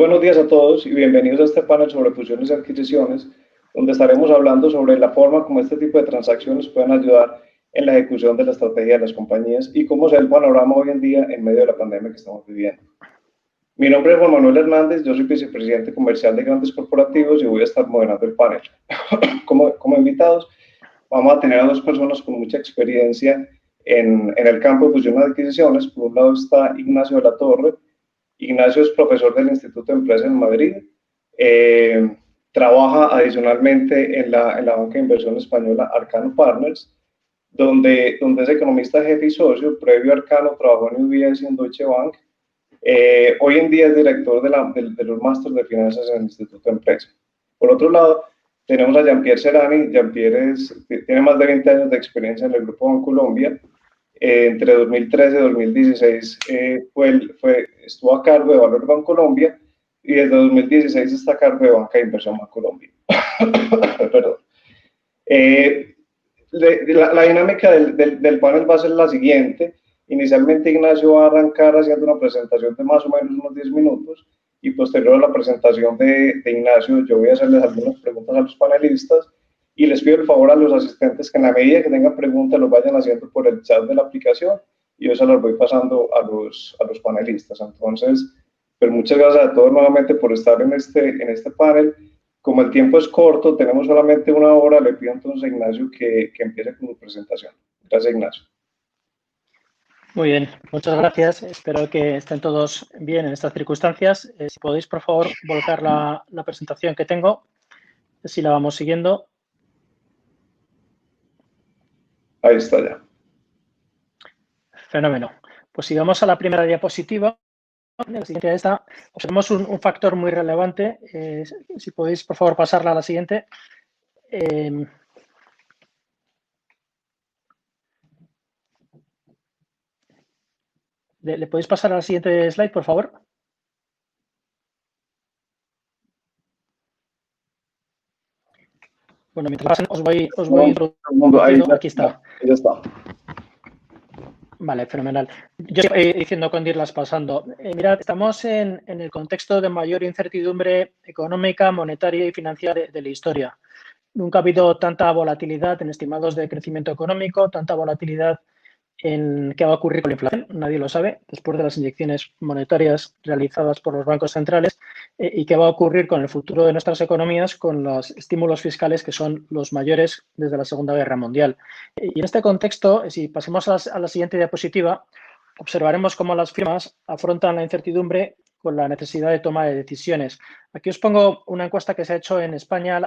buenos días a todos y bienvenidos a este panel sobre fusiones y adquisiciones, donde estaremos hablando sobre la forma como este tipo de transacciones pueden ayudar en la ejecución de la estrategia de las compañías y cómo se ve el panorama hoy en día en medio de la pandemia que estamos viviendo. Mi nombre es Juan Manuel Hernández, yo soy vicepresidente comercial de Grandes Corporativos y voy a estar moderando el panel. Como invitados, vamos a tener a dos personas con mucha experiencia en el campo de fusiones y adquisiciones. Por un lado está Ignacio de la Torre. Ignacio es profesor del Instituto de Empresas en Madrid. Trabaja adicionalmente en la banca de inversión española Arcano Partners, donde es economista jefe y socio. Previo a Arcano trabajó en UBS y en Deutsche Bank. Hoy en día es director de los másteres de finanzas en el Instituto de Empresas. Por otro lado, tenemos a Jean-Pierre Serrani. Jean-Pierre tiene más de 20 años de experiencia en el Grupo Bancolombia. Entre 2013 y 2016 estuvo a cargo de Valor Bancolombia y desde 2016 está a cargo de Banca de Inversión Bancolombia. Perdón. La dinámica del panel va a ser la siguiente. Inicialmente Ignacio va a arrancar haciendo una presentación de más o menos unos 10 minutos y posterior a la presentación de Ignacio yo voy a hacerles algunas preguntas a los panelistas y les pido el favor a los asistentes que en la medida que tengan preguntas los vayan haciendo por el chat de la aplicación y yo se las voy pasando a los panelistas. Entonces, pues muchas gracias a todos nuevamente por estar en este panel. Como el tiempo es corto, tenemos solamente una hora, le pido entonces a Ignacio que empiece con su presentación. Gracias, Ignacio. Muy bien, muchas gracias. Espero que estén todos bien en estas circunstancias. Si podéis, por favor, volcar la presentación que tengo, si la vamos siguiendo. Ahí está ya. Fenómeno. Pues si vamos a la primera diapositiva, la siguiente esta, observamos un factor muy relevante. Si podéis, por favor, pasarla a la siguiente. ¿Le podéis pasar a la siguiente slide, por favor? Bueno, mientras pasen, os voy introduciendo. Aquí está. Ya está. Vale, fenomenal. Yo estoy diciendo con irlas pasando. Mirad, estamos en el contexto de mayor incertidumbre económica, monetaria y financiera de la historia. Nunca ha habido tanta volatilidad en estimados de crecimiento económico, tanta volatilidad en qué va a ocurrir con la inflación, nadie lo sabe, después de las inyecciones monetarias realizadas por los bancos centrales, y qué va a ocurrir con el futuro de nuestras economías con los estímulos fiscales que son los mayores desde la Segunda Guerra Mundial. Y en este contexto, si pasamos a la siguiente diapositiva, observaremos cómo las firmas afrontan la incertidumbre con la necesidad de toma de decisiones. Aquí os pongo una encuesta que se ha hecho en España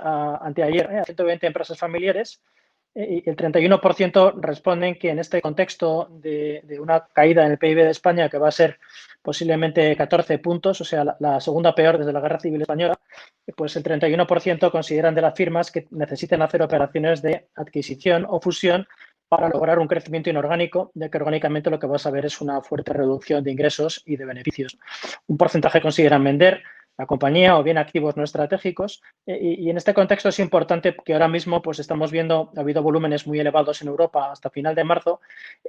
anteayer a 120 empresas familiares. Y el 31% responden que en este contexto de una caída en el PIB de España que va a ser posiblemente 14 puntos, o sea, la segunda peor desde la Guerra Civil Española, pues el 31% consideran de las firmas que necesiten hacer operaciones de adquisición o fusión para lograr un crecimiento inorgánico, ya que orgánicamente lo que vas a ver es una fuerte reducción de ingresos y de beneficios. Un porcentaje consideran vender la compañía o bien activos no estratégicos y en este contexto es importante que ahora mismo pues estamos viendo, ha habido volúmenes muy elevados en Europa hasta final de marzo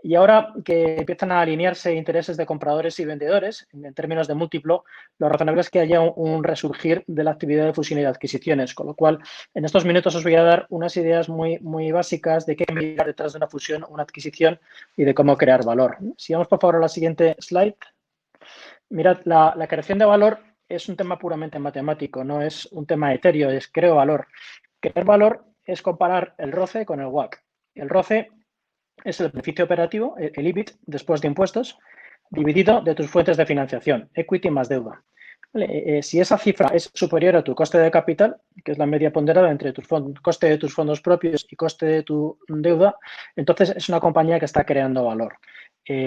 y ahora que empiezan a alinearse intereses de compradores y vendedores en términos de múltiplo, lo razonable es que haya un resurgir de la actividad de fusión y de adquisiciones, con lo cual en estos minutos os voy a dar unas ideas muy básicas de qué mirar detrás de una fusión o una adquisición y de cómo crear valor. Si vamos por favor a la siguiente slide. Mirad, la creación de valor es un tema puramente matemático, no es un tema etéreo, es creo valor. Crear valor es comparar el ROCE con el WACC. El ROCE es el beneficio operativo, el EBIT, después de impuestos, dividido de tus fuentes de financiación, equity más deuda. Si esa cifra es superior a tu coste de capital, que es la media ponderada entre coste de tus fondos propios y coste de tu deuda, entonces es una compañía que está creando valor.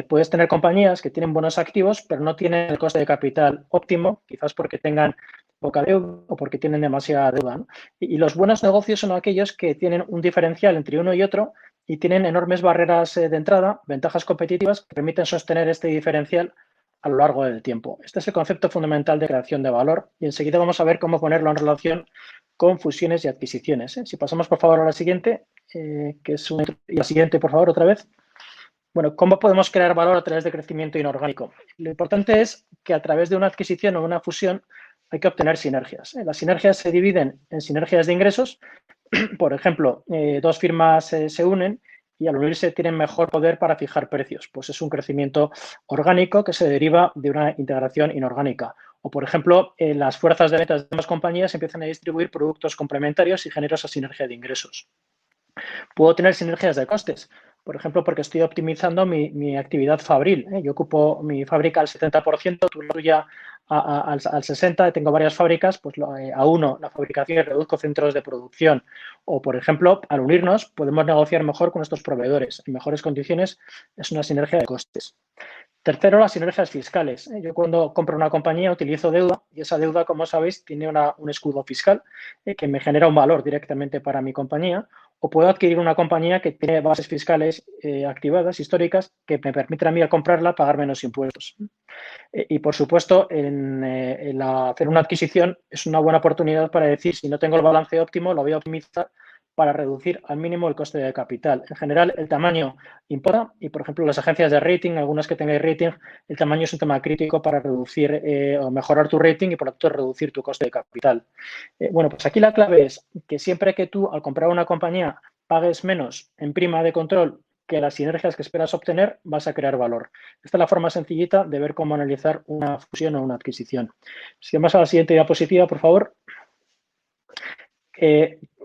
Puedes tener compañías que tienen buenos activos, pero no tienen el coste de capital óptimo, quizás porque tengan poca deuda o porque tienen demasiada deuda, ¿no? Y los buenos negocios son aquellos que tienen un diferencial entre uno y otro y tienen enormes barreras de entrada, ventajas competitivas que permiten sostener este diferencial a lo largo del tiempo. Este es el concepto fundamental de creación de valor y enseguida vamos a ver cómo ponerlo en relación con fusiones y adquisiciones. Si pasamos por favor a la siguiente, que es la siguiente por favor otra vez. Bueno, ¿cómo podemos crear valor a través de crecimiento inorgánico? Lo importante es que a través de una adquisición o una fusión hay que obtener sinergias. Las sinergias se dividen en sinergias de ingresos. Por ejemplo, dos firmas se unen y al unirse tienen mejor poder para fijar precios. Pues es un crecimiento orgánico que se deriva de una integración inorgánica. O, por ejemplo, las fuerzas de ventas de ambas compañías empiezan a distribuir productos complementarios y genera esa sinergia de ingresos. Puedo tener sinergias de costes, por ejemplo, porque estoy optimizando mi actividad fabril. Yo ocupo mi fábrica al 70%, tú la tuya al 60%, tengo varias fábricas, pues a uno la fabricación y reduzco centros de producción. O, por ejemplo, al unirnos podemos negociar mejor con nuestros proveedores en mejores condiciones, es una sinergia de costes. Tercero, las sinergias fiscales. Yo cuando compro una compañía utilizo deuda y esa deuda, como sabéis, tiene un escudo fiscal que me genera un valor directamente para mi compañía, o puedo adquirir una compañía que tiene bases fiscales activadas, históricas, que me permiten a mí al comprarla pagar menos impuestos. Y, por supuesto, hacer una adquisición es una buena oportunidad para decir, si no tengo el balance óptimo, lo voy a optimizar para reducir al mínimo el coste de capital. En general, el tamaño importa y, por ejemplo, las agencias de rating, algunas que tengáis rating, el tamaño es un tema crítico para reducir o mejorar tu rating y, por lo tanto, reducir tu coste de capital. Bueno, pues aquí la clave es que siempre que tú, al comprar una compañía, pagues menos en prima de control que las sinergias que esperas obtener, vas a crear valor. Esta es la forma sencillita de ver cómo analizar una fusión o una adquisición. Si vamos a la siguiente diapositiva, por favor.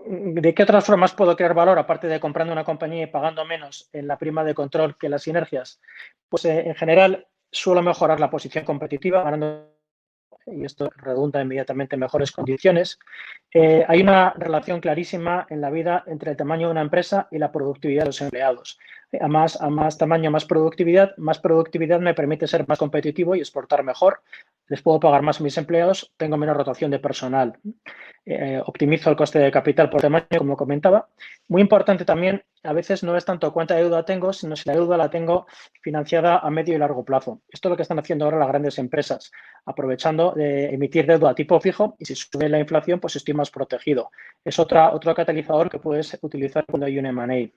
¿De qué otras formas puedo crear valor, aparte de comprando una compañía y pagando menos en la prima de control que las sinergias? Pues en general suelo mejorar la posición competitiva, ganando, y esto redunda inmediatamente en mejores condiciones. Hay una relación clarísima en la vida entre el tamaño de una empresa y la productividad de los empleados. A más tamaño, más productividad me permite ser más competitivo y exportar mejor. Les puedo pagar más a mis empleados, tengo menos rotación de personal. Optimizo el coste de capital por tamaño, como comentaba. Muy importante también, a veces no es tanto cuánta deuda tengo, sino si la deuda la tengo financiada a medio y largo plazo. Esto es lo que están haciendo ahora las grandes empresas, aprovechando de emitir deuda a tipo fijo y si sube la inflación, pues estoy más protegido. Es otro catalizador que puedes utilizar cuando hay un M&A.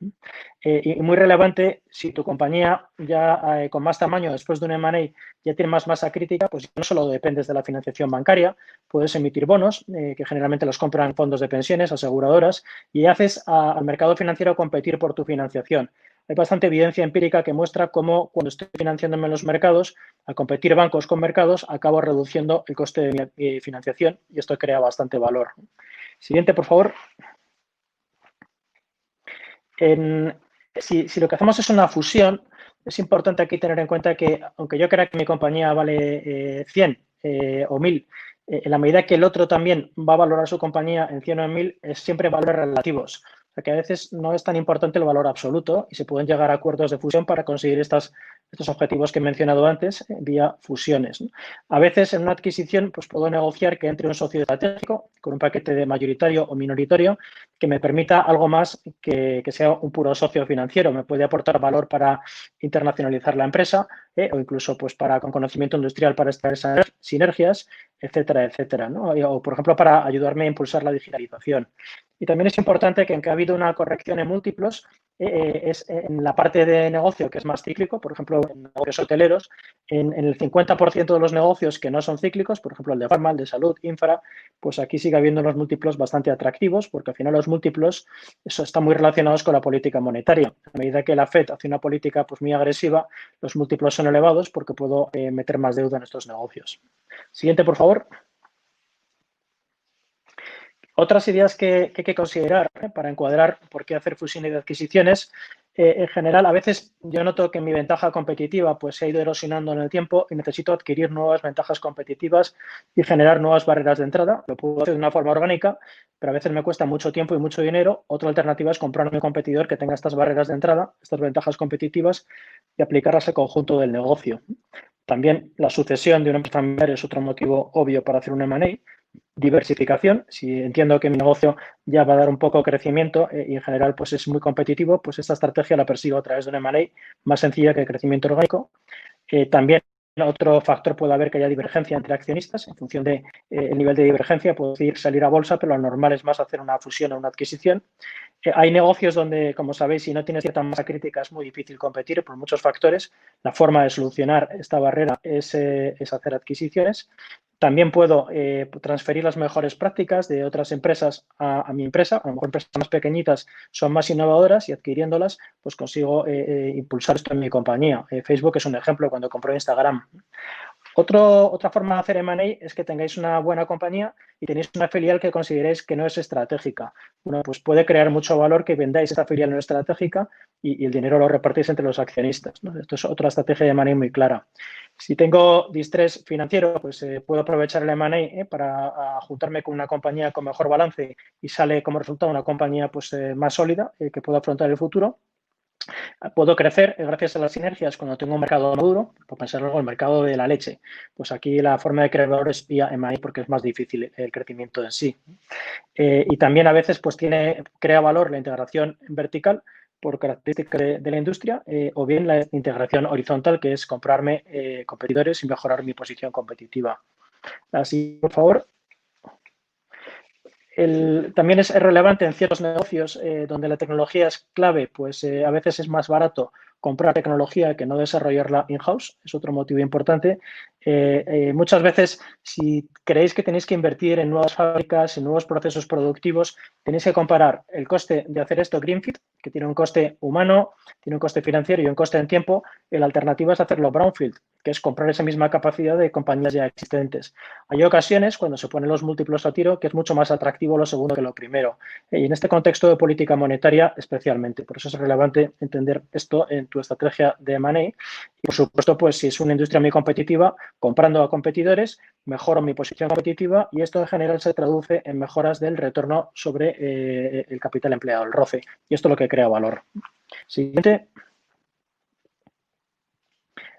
Y muy relevante, si tu compañía ya con más tamaño después de un M&A ya tiene más masa crítica, pues no solo dependes de la financiación bancaria, puedes emitir bonos, que generalmente los compran fondos de pensiones, aseguradoras, y haces al mercado financiero competir por tu financiación. Hay bastante evidencia empírica que muestra cómo cuando estoy financiándome en los mercados, al competir bancos con mercados, acabo reduciendo el coste de mi financiación y esto crea bastante valor. Siguiente, por favor. Si lo que hacemos es una fusión, es importante aquí tener en cuenta que, aunque yo crea que mi compañía vale 100 o 1000, en la medida que el otro también va a valorar su compañía en 100 o en 1000, es siempre valores relativos. O sea que a veces no es tan importante el valor absoluto y se pueden llegar a acuerdos de fusión para conseguir estos objetivos que he mencionado antes vía fusiones, ¿no? A veces en una adquisición pues puedo negociar que entre un socio estratégico con un paquete de mayoritario o minoritario que me permita algo más que sea un puro socio financiero. Me puede aportar valor para internacionalizar la empresa o incluso pues con conocimiento industrial para extraer sinergias, etcétera, etcétera, ¿no? O, por ejemplo, para ayudarme a impulsar la digitalización. Y también es importante que aunque ha habido una corrección en múltiplos, es en la parte de negocio que es más cíclico, por ejemplo, en negocios hoteleros, en el 50% de los negocios que no son cíclicos, por ejemplo, el de farma, el de salud, infra, pues aquí sigue habiendo unos múltiplos bastante atractivos, porque al final los múltiplos eso están muy relacionados con la política monetaria. A medida que la FED hace una política pues muy agresiva, los múltiplos son elevados porque puedo meter más deuda en estos negocios. Siguiente, por favor. Otras ideas que hay que considerar para encuadrar por qué hacer fusiones y adquisiciones. En general, a veces yo noto que mi ventaja competitiva pues, se ha ido erosionando en el tiempo y necesito adquirir nuevas ventajas competitivas y generar nuevas barreras de entrada. Lo puedo hacer de una forma orgánica, pero a veces me cuesta mucho tiempo y mucho dinero. Otra alternativa es comprar un competidor que tenga estas barreras de entrada, estas ventajas competitivas y aplicarlas al conjunto del negocio. También la sucesión de una empresa familiar es otro motivo obvio para hacer un M&A. Diversificación, si entiendo que mi negocio ya va a dar un poco de crecimiento y en general pues es muy competitivo, pues esta estrategia la persigo a través de una M&A más sencilla que el crecimiento orgánico. También otro factor puede haber que haya divergencia entre accionistas. En función del nivel de divergencia puedo decir salir a bolsa, pero lo normal es más hacer una fusión o una adquisición. Hay negocios donde, como sabéis, si no tienes cierta masa crítica es muy difícil competir por muchos factores. La forma de solucionar esta barrera es hacer adquisiciones. También puedo transferir las mejores prácticas de otras empresas a mi empresa. A lo mejor empresas más pequeñitas son más innovadoras y adquiriéndolas pues consigo impulsar esto en mi compañía. Facebook es un ejemplo cuando compró Instagram. Otra forma de hacer M&A es que tengáis una buena compañía y tenéis una filial que consideréis que no es estratégica. Bueno, pues puede crear mucho valor que vendáis esta filial no estratégica y el dinero lo repartís entre los accionistas, ¿no? Esto es otra estrategia de M&A muy clara. Si tengo distrés financiero, pues puedo aprovechar el M&A para juntarme con una compañía con mejor balance y sale como resultado una compañía pues, más sólida que pueda afrontar el futuro. Puedo crecer gracias a las sinergias cuando tengo un mercado maduro, por pensar luego el mercado de la leche. Pues aquí la forma de crear valor es vía M&A porque es más difícil el crecimiento en sí. Y también a veces pues crea valor la integración vertical por características de la industria o bien la integración horizontal, que es comprarme competidores y mejorar mi posición competitiva. Así, por favor. También es relevante en ciertos negocios donde la tecnología es clave, pues a veces es más barato comprar tecnología que no desarrollarla in-house, es otro motivo importante. Muchas veces, si creéis que tenéis que invertir en nuevas fábricas, en nuevos procesos productivos, tenéis que comparar el coste de hacer esto greenfield, que tiene un coste humano, tiene un coste financiero y un coste en tiempo, y la alternativa es hacerlo brownfield, que es comprar esa misma capacidad de compañías ya existentes. Hay ocasiones, cuando se ponen los múltiplos a tiro, que es mucho más atractivo lo segundo que lo primero. Y en este contexto de política monetaria, especialmente. Por eso es relevante entender esto en tu estrategia de M&A. Y, por supuesto, pues si es una industria muy competitiva, comprando a competidores, mejoro mi posición competitiva y esto en general se traduce en mejoras del retorno sobre el capital empleado, el ROCE. Y esto es lo que crea valor. Siguiente.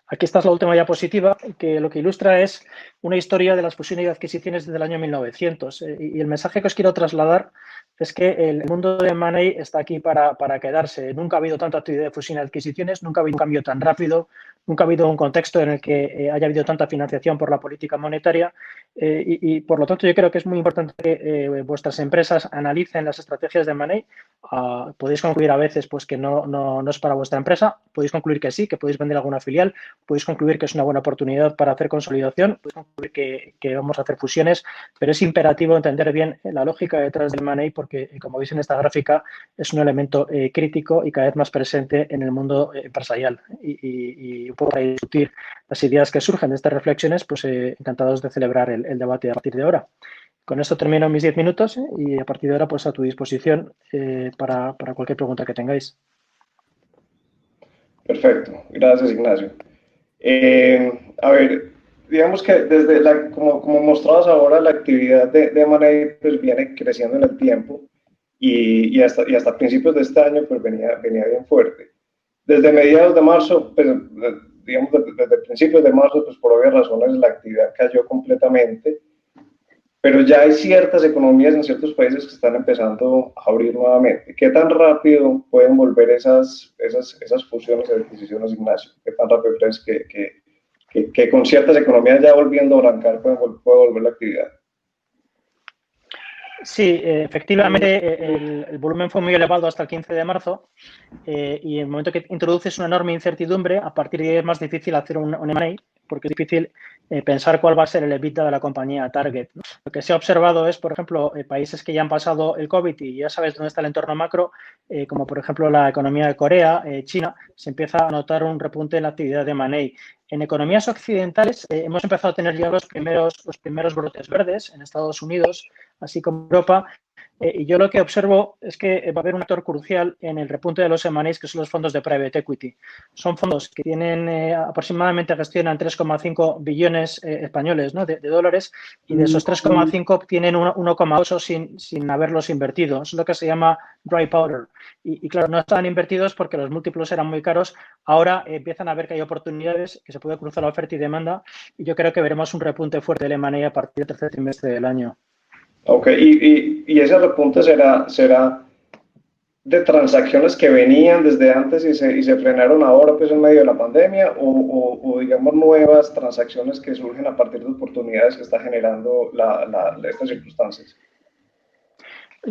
Aquí está la última diapositiva, que lo que ilustra es una historia de las fusiones y adquisiciones desde el año 1900. Y el mensaje que os quiero trasladar es que el mundo de M&A está aquí para quedarse. Nunca ha habido tanta actividad de fusión y adquisiciones, nunca ha habido un cambio tan rápido, nunca ha habido un contexto en el que haya habido tanta financiación por la política monetaria y por lo tanto yo creo que es muy importante que vuestras empresas analicen las estrategias de M&A. Podéis concluir a veces pues, que no es para vuestra empresa, podéis concluir que sí, que podéis vender alguna filial, podéis concluir que es una buena oportunidad para hacer consolidación, podéis concluir que vamos a hacer fusiones, pero es imperativo entender bien la lógica detrás del M&A porque, como veis en esta gráfica, es un elemento crítico y cada vez más presente en el mundo empresarial. Y un poco para discutir las ideas que surgen de estas reflexiones, pues encantados de celebrar el debate a partir de ahora. Con esto termino mis 10 minutos y a partir de ahora pues a tu disposición para cualquier pregunta que tengáis. Perfecto, gracias Ignacio. A ver, digamos que desde como mostrabas ahora, la actividad de M&A pues viene creciendo en el tiempo y hasta principios de este año pues venía bien fuerte. Desde mediados de marzo, pues, digamos desde principios de marzo, pues por obvias razones la actividad cayó completamente, pero ya hay ciertas economías en ciertos países que están empezando a abrir nuevamente. ¿Qué tan rápido pueden volver esas fusiones y adquisiciones, Ignacio? ¿Qué tan rápido crees que con ciertas economías ya volviendo a arrancar puede volver la actividad? Sí, efectivamente el volumen fue muy elevado hasta el 15 de marzo y en el momento que introduces una enorme incertidumbre, a partir de ahí es más difícil hacer un M&A porque es difícil pensar cuál va a ser el EBITDA de la compañía target, ¿no? Lo que se ha observado es, por ejemplo, países que ya han pasado el COVID y ya sabes dónde está el entorno macro, como por ejemplo la economía de Corea, China, se empieza a notar un repunte en la actividad de M&A. En economías occidentales hemos empezado a tener ya los primeros brotes verdes en Estados Unidos, así como Europa. Y yo lo que observo es que va a haber un actor crucial en el repunte de los M&As, que son los fondos de private equity. Son fondos que tienen aproximadamente gestionan 3,5 billones españoles, ¿no? de dólares y de esos 3,5 tienen 1,8 sin haberlos invertido. Eso es lo que se llama dry powder. Y claro, no están invertidos porque los múltiplos eran muy caros. Ahora empiezan a ver que hay oportunidades, que se puede cruzar la oferta y demanda y yo creo que veremos un repunte fuerte del M&A a partir del tercer trimestre del año. Ok, y ese repunte será de transacciones que venían desde antes y se frenaron ahora pues en medio de la pandemia o digamos nuevas transacciones que surgen a partir de oportunidades que está generando estas circunstancias.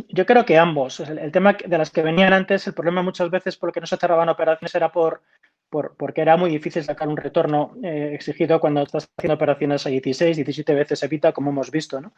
Yo creo que ambos. El tema de las que venían antes, el problema muchas veces por lo que no se cerraban operaciones era porque era muy difícil sacar un retorno exigido cuando estás haciendo operaciones a 16, 17 veces evita, como hemos visto, ¿no?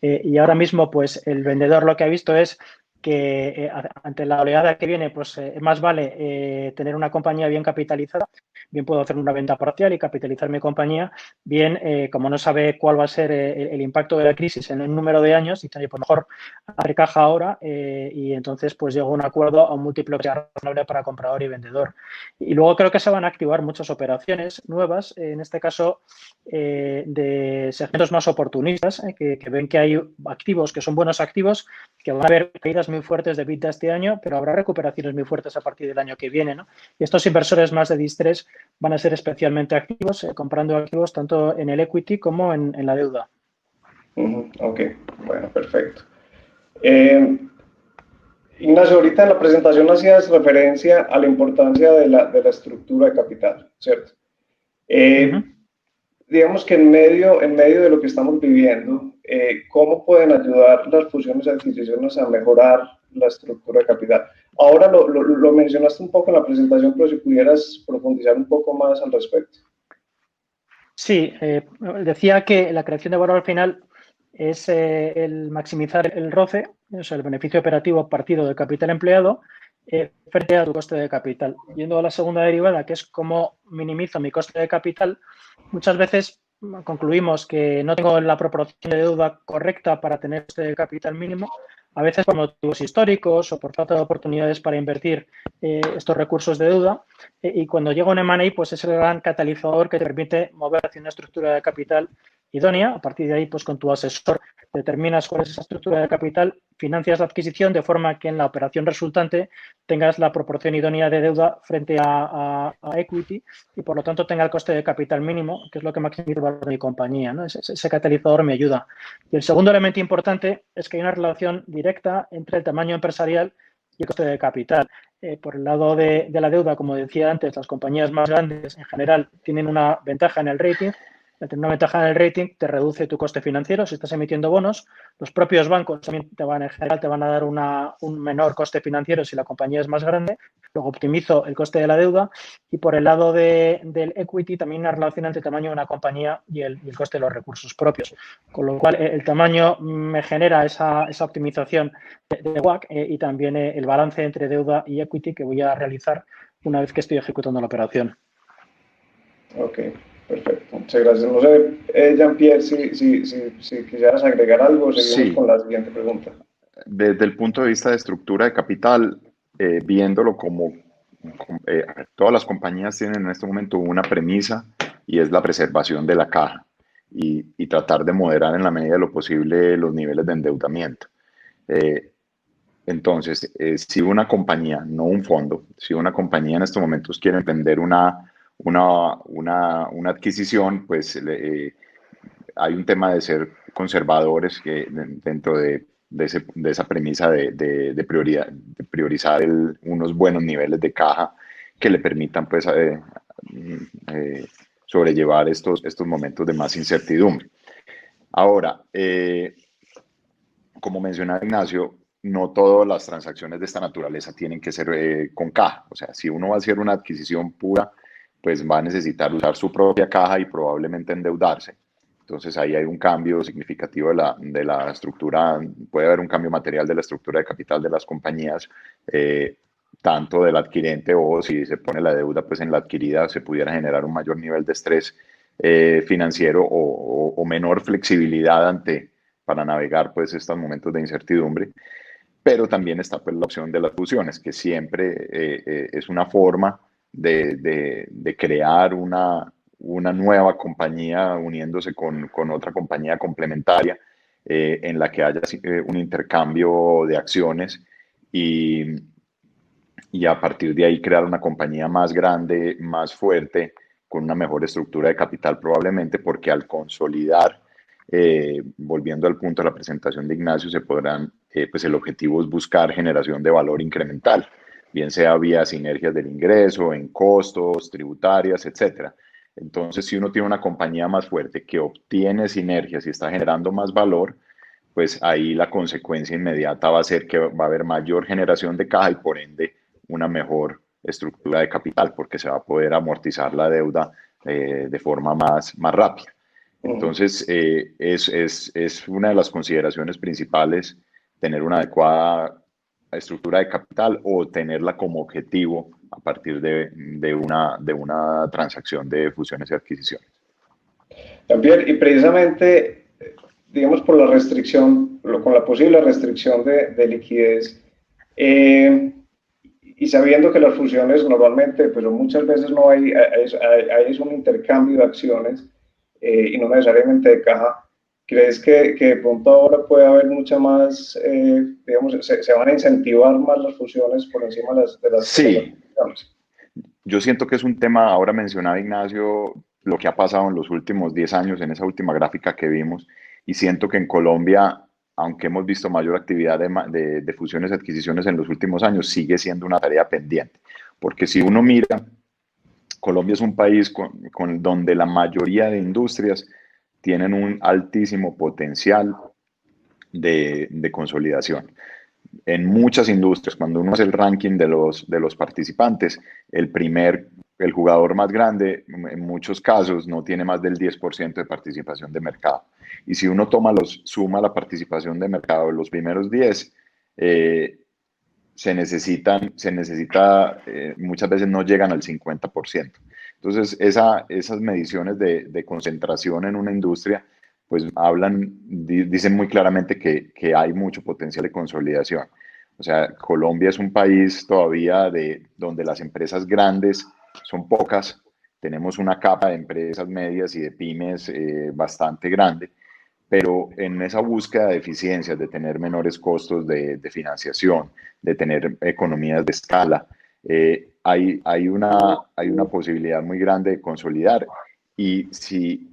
Y ahora mismo, pues el vendedor lo que ha visto es que ante la oleada que viene, pues más vale tener una compañía bien capitalizada. Bien puedo hacer una venta parcial y capitalizar mi compañía. Bien, como no sabe cuál va a ser el impacto de la crisis en un número de años, dice, pues mejor abre caja ahora y entonces pues llego a un acuerdo a un múltiplo que sea razonable para comprador y vendedor. Y luego creo que se van a activar muchas operaciones nuevas, en este caso de segmentos más oportunistas, que ven que hay activos que son buenos activos, que van a haber caídas muy fuertes de EBITDA este año, pero habrá recuperaciones muy fuertes a partir del año que viene, ¿no? Y estos inversores más de distrés van a ser especialmente activos, comprando activos tanto en el equity como en la deuda. Ok, bueno, perfecto. Ignacio, ahorita en la presentación hacías referencia a la importancia de la estructura de capital, ¿cierto? Digamos que en medio de lo que estamos viviendo, ¿cómo pueden ayudar las fusiones y adquisiciones a mejorar la estructura de capital? Ahora lo mencionaste un poco en la presentación, pero si pudieras profundizar un poco más al respecto. Sí, decía que la creación de valor al final es el maximizar el ROCE, o sea, el beneficio operativo partido del capital empleado, frente a tu coste de capital. Yendo a la segunda derivada, que es cómo minimizo mi coste de capital, muchas veces concluimos que no tengo la proporción de deuda correcta para tener este capital mínimo, a veces por motivos históricos o por falta de oportunidades para invertir estos recursos de deuda. Y cuando llega un M&A, pues es el gran catalizador que te permite mover hacia una estructura de capital idónea. A partir de ahí, pues con tu asesor determinas cuál es esa estructura de capital, financias la adquisición de forma que en la operación resultante tengas la proporción idónea de deuda frente a equity y por lo tanto tenga el coste de capital mínimo, que es lo que maximiza el valor de mi compañía, ¿no? Ese catalizador me ayuda. Y el segundo elemento importante es que hay una relación directa entre el tamaño empresarial y el coste de capital. Por el lado de la deuda, como decía antes, las compañías más grandes en general tienen una ventaja en el rating. Al tener una ventaja en el rating te reduce tu coste financiero si estás emitiendo bonos. Los propios bancos también en general te van a dar un menor coste financiero si la compañía es más grande. Luego optimizo el coste de la deuda y por el lado del equity también una relación entre el tamaño de una compañía y el coste de los recursos propios. Con lo cual el tamaño me genera esa optimización de WACC y también el balance entre deuda y equity que voy a realizar una vez que estoy ejecutando la operación. Ok, perfecto. Muchas gracias. No sé, Jean-Pierre, si quisieras agregar algo, seguimos Sí, con la siguiente pregunta. desde el punto de vista de estructura de capital, viéndolo como todas las compañías tienen en este momento una premisa y es la preservación de la caja y tratar de moderar en la medida de lo posible los niveles de endeudamiento. Entonces, si una compañía, no un fondo, si una compañía en estos momentos quiere emprender una adquisición, pues hay un tema de ser conservadores que dentro de esa premisa de priorizar unos buenos niveles de caja que le permitan pues, sobrellevar estos momentos de más incertidumbre. Ahora, como mencionaba Ignacio, no todas las transacciones de esta naturaleza tienen que ser con caja. O sea, si uno va a hacer una adquisición pura, pues va a necesitar usar su propia caja y probablemente endeudarse. Entonces ahí hay un cambio significativo de la estructura, puede haber un cambio material de la estructura de capital de las compañías, tanto del adquirente o si se pone la deuda pues en la adquirida se pudiera generar un mayor nivel de estrés financiero o menor flexibilidad para navegar pues estos momentos de incertidumbre. Pero también está pues la opción de las fusiones, que siempre es una forma de crear una nueva compañía uniéndose con otra compañía complementaria en la que haya un intercambio de acciones y a partir de ahí crear una compañía más grande, más fuerte, con una mejor estructura de capital probablemente, porque al consolidar, volviendo al punto de la presentación de Ignacio, se podrán, pues el objetivo es buscar generación de valor incremental, bien sea vía sinergias del ingreso, en costos, tributarias, etcétera. Entonces, si uno tiene una compañía más fuerte que obtiene sinergias y está generando más valor, pues ahí la consecuencia inmediata va a ser que va a haber mayor generación de caja y por ende una mejor estructura de capital, porque se va a poder amortizar la deuda de forma más rápida. Entonces, es una de las consideraciones principales tener una adecuada estructura de capital o tenerla como objetivo a partir de una transacción de fusiones y adquisiciones. Jean-Pierre, y precisamente, digamos, por la restricción, con la posible restricción de liquidez, y sabiendo que las fusiones normalmente, pues muchas veces no hay un intercambio de acciones y no necesariamente de caja, ¿crees que de pronto ahora puede haber mucha más, digamos, se van a incentivar más las fusiones por encima de las Sí, adquisiciones? yo siento que es un tema, ahora mencionaba Ignacio, lo que ha pasado en los últimos 10 años, en esa última gráfica que vimos, y siento que en Colombia, aunque hemos visto mayor actividad de fusiones y adquisiciones en los últimos años, sigue siendo una tarea pendiente. Porque si uno mira, Colombia es un país donde la mayoría de industrias tienen un altísimo potencial de consolidación. En muchas industrias, cuando uno hace el ranking de los participantes, el jugador más grande, en muchos casos, no tiene más del 10% de participación de mercado. Y si uno suma la participación de mercado en los primeros 10, muchas veces no llegan al 50%. Entonces, esas mediciones de concentración en una industria, pues dicen muy claramente que hay mucho potencial de consolidación. O sea, Colombia es un país todavía donde las empresas grandes son pocas, tenemos una capa de empresas medias y de pymes bastante grande, pero en esa búsqueda de eficiencias, de tener menores costos de financiación, de tener economías de escala, hay una posibilidad muy grande de consolidar. Y si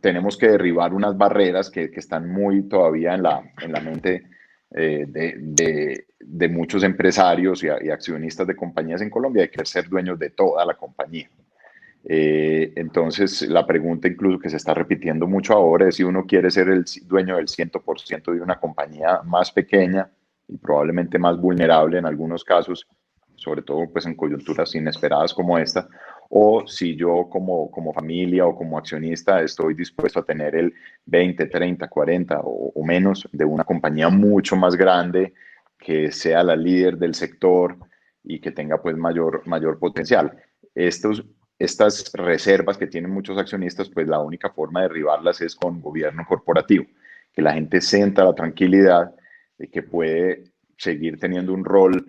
tenemos que derribar unas barreras que están muy todavía en la mente de muchos empresarios y accionistas de compañías en Colombia, de querer ser dueños de toda la compañía. Entonces, la pregunta incluso que se está repitiendo mucho ahora es si uno quiere ser el dueño del 100% de una compañía más pequeña y probablemente más vulnerable en algunos casos, sobre todo pues en coyunturas inesperadas como esta, o si yo como familia o como accionista estoy dispuesto a tener el 20, 30, 40 o menos de una compañía mucho más grande que sea la líder del sector y que tenga pues mayor potencial. Estas reservas que tienen muchos accionistas, pues la única forma de derribarlas es con gobierno corporativo, que la gente sienta la tranquilidad de que puede seguir teniendo un rol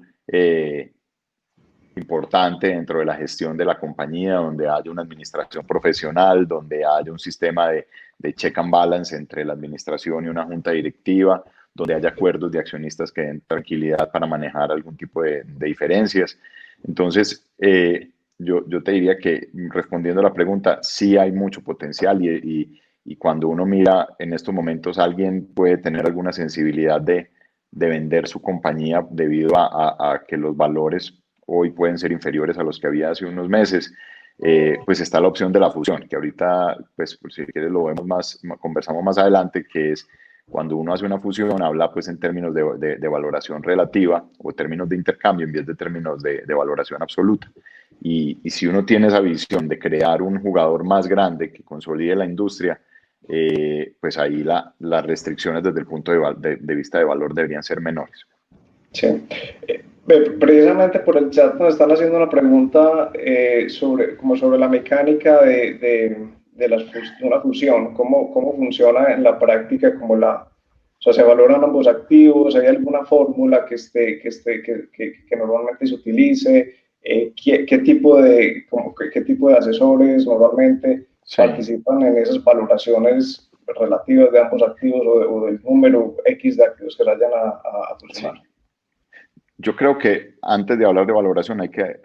importante dentro de la gestión de la compañía, donde haya una administración profesional, donde haya un sistema de check and balance entre la administración y una junta directiva, donde haya acuerdos de accionistas que den tranquilidad para manejar algún tipo de diferencias. Entonces, yo te diría que respondiendo a la pregunta, sí hay mucho potencial y cuando uno mira en estos momentos, alguien puede tener alguna sensibilidad de vender su compañía debido a que los valores hoy pueden ser inferiores a los que había hace unos meses, pues está la opción de la fusión, que ahorita, pues si quieres lo vemos conversamos más adelante, que es cuando uno hace una fusión, habla pues en términos de valoración relativa o términos de intercambio en vez de términos de valoración absoluta. Y si uno tiene esa visión de crear un jugador más grande que consolide la industria, pues ahí las restricciones desde el punto de vista de valor deberían ser menores. Sí. Precisamente por el chat nos están haciendo una pregunta sobre la mecánica de una fusión, cómo funciona en la práctica, o sea, se valoran ambos activos, hay alguna fórmula que normalmente se utilice, qué tipo de asesores normalmente participan en esas valoraciones relativas de ambos activos o del número X de activos que se vayan a fusionar. Sí. Yo creo que antes de hablar de valoración hay que